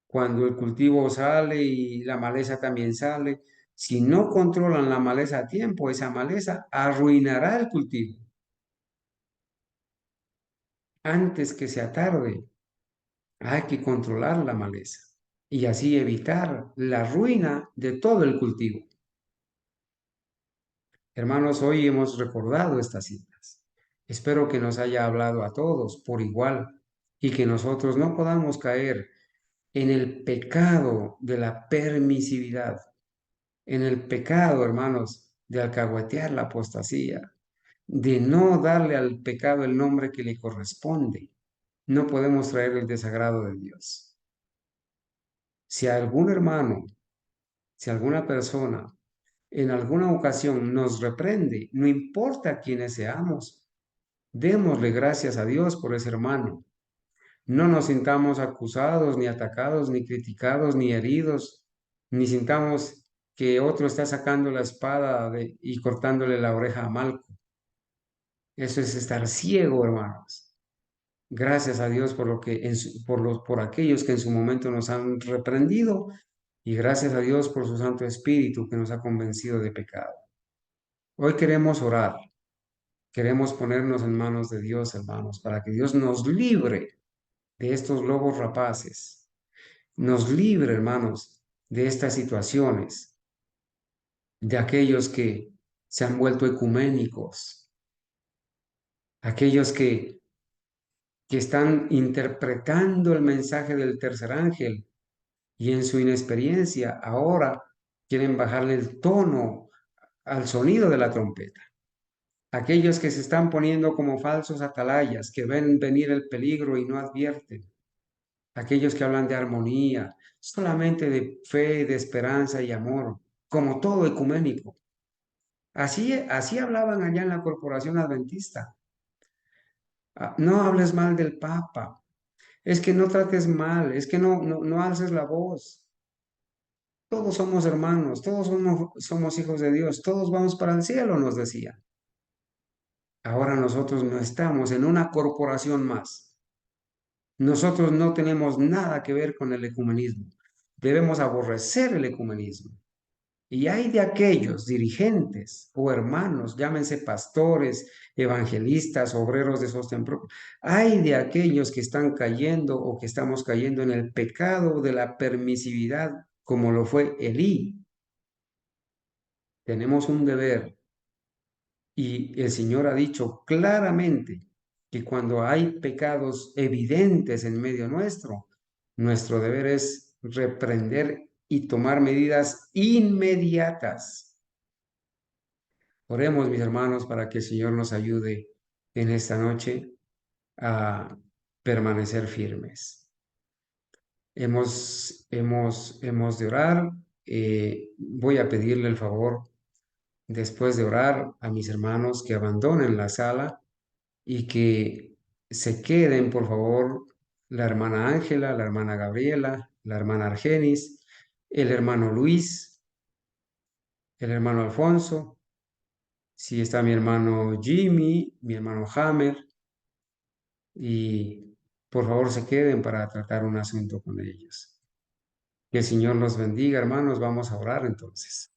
cuando el cultivo sale y la maleza también sale, si no controlan la maleza a tiempo, esa maleza arruinará el cultivo antes que sea tarde. Hay que controlar la maleza y así evitar la ruina de todo el cultivo. Hermanos, hoy hemos recordado estas citas. Espero que nos haya hablado a todos por igual y que nosotros no podamos caer en el pecado de la permisividad, en el pecado, hermanos, de alcahuetear la apostasía, de no darle al pecado el nombre que le corresponde. No podemos traer el desagrado de Dios. Si algún hermano, si alguna persona en alguna ocasión nos reprende, no importa quiénes seamos, démosle gracias a Dios por ese hermano. No nos sintamos acusados, ni atacados, ni criticados, ni heridos, ni sintamos que otro está sacando la espada y cortándole la oreja a Malco. Eso es estar ciego, hermanos. Gracias a Dios por lo que por aquellos que en su momento nos han reprendido, y gracias a Dios por su Santo Espíritu que nos ha convencido de pecado. Hoy queremos orar, queremos ponernos en manos de Dios, hermanos, para que Dios nos libre de estos lobos rapaces, nos libre, hermanos, de estas situaciones, de aquellos que se han vuelto ecuménicos, aquellos que están interpretando el mensaje del tercer ángel y en su inexperiencia ahora quieren bajarle el tono al sonido de la trompeta. Aquellos que se están poniendo como falsos atalayas, que ven venir el peligro y no advierten. Aquellos que hablan de armonía, solamente de fe, de esperanza y amor, como todo ecuménico. Así hablaban allá en la Corporación Adventista. No hables mal del Papa, es que no trates mal, es que no alces la voz. Todos somos hermanos, todos somos hijos de Dios, todos vamos para el cielo, nos decía. Ahora nosotros no estamos en una corporación más. Nosotros no tenemos nada que ver con el ecumenismo. Debemos aborrecer el ecumenismo. Y hay de aquellos dirigentes o hermanos, llámense pastores, evangelistas, obreros de sostén propio, hay de aquellos que están cayendo o que estamos cayendo en el pecado de la permisividad, como lo fue Elí. Tenemos un deber y el Señor ha dicho claramente que cuando hay pecados evidentes en medio nuestro, nuestro deber es reprender y tomar medidas inmediatas. Oremos, mis hermanos, para que el Señor nos ayude en esta noche a permanecer firmes. Hemos de orar. Voy a pedirle el favor, después de orar, a mis hermanos que abandonen la sala y que se queden, por favor, la hermana Ángela, la hermana Gabriela, la hermana Argenis, el hermano Luis, el hermano Alfonso, si está mi hermano Jimmy, mi hermano Hammer, y por favor se queden para tratar un asunto con ellos. Que el Señor los bendiga, hermanos. Vamos a orar entonces.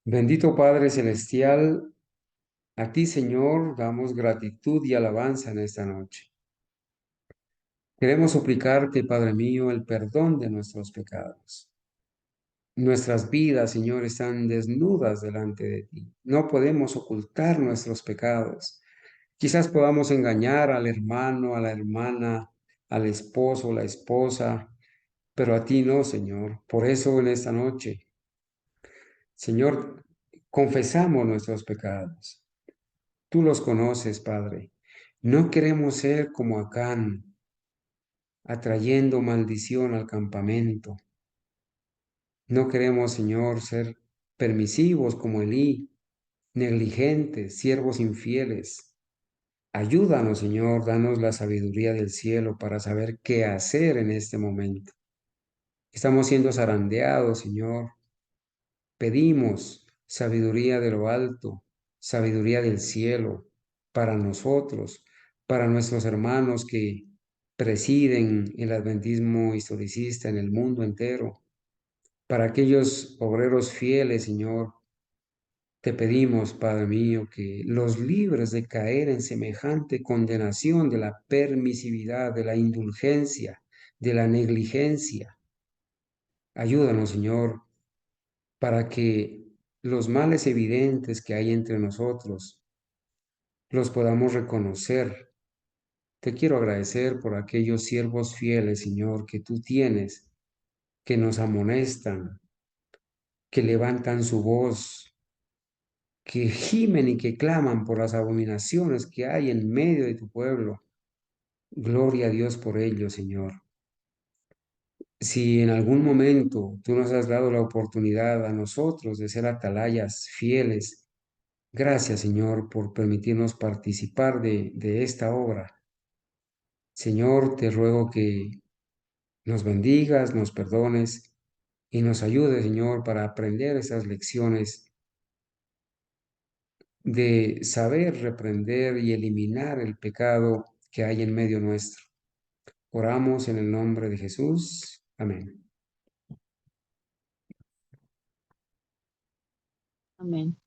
Bendito Padre Celestial, a ti, Señor, damos gratitud y alabanza en esta noche. Queremos suplicarte, Padre mío, el perdón de nuestros pecados. Nuestras vidas, Señor, están desnudas delante de ti. No podemos ocultar nuestros pecados. Quizás podamos engañar al hermano, a la hermana, al esposo, la esposa, pero a ti no, Señor. Por eso en esta noche, Señor, confesamos nuestros pecados. Tú los conoces, Padre. No queremos ser como Acán, atrayendo maldición al campamento. No queremos, Señor, ser permisivos como Elí, negligentes, siervos infieles. Ayúdanos, Señor, danos la sabiduría del cielo para saber qué hacer en este momento. Estamos siendo zarandeados, Señor. Pedimos sabiduría de lo alto, sabiduría del cielo para nosotros, para nuestros hermanos que presiden el adventismo historicista en el mundo entero, para aquellos obreros fieles, Señor. Te pedimos, Padre mío, que los libres de caer en semejante condenación de la permisividad, de la indulgencia, de la negligencia. Ayúdanos, Señor, para que los males evidentes que hay entre nosotros los podamos reconocer. Te quiero agradecer por aquellos siervos fieles, Señor, que tú tienes, que nos amonestan, que levantan su voz, que gimen y que claman por las abominaciones que hay en medio de tu pueblo. Gloria a Dios por ello, Señor. Si en algún momento tú nos has dado la oportunidad a nosotros de ser atalayas fieles, gracias, Señor, por permitirnos participar de esta obra. Señor, te ruego que nos bendigas, nos perdones y nos ayudes, Señor, para aprender esas lecciones de saber reprender y eliminar el pecado que hay en medio nuestro. Oramos en el nombre de Jesús. Amén. Amén.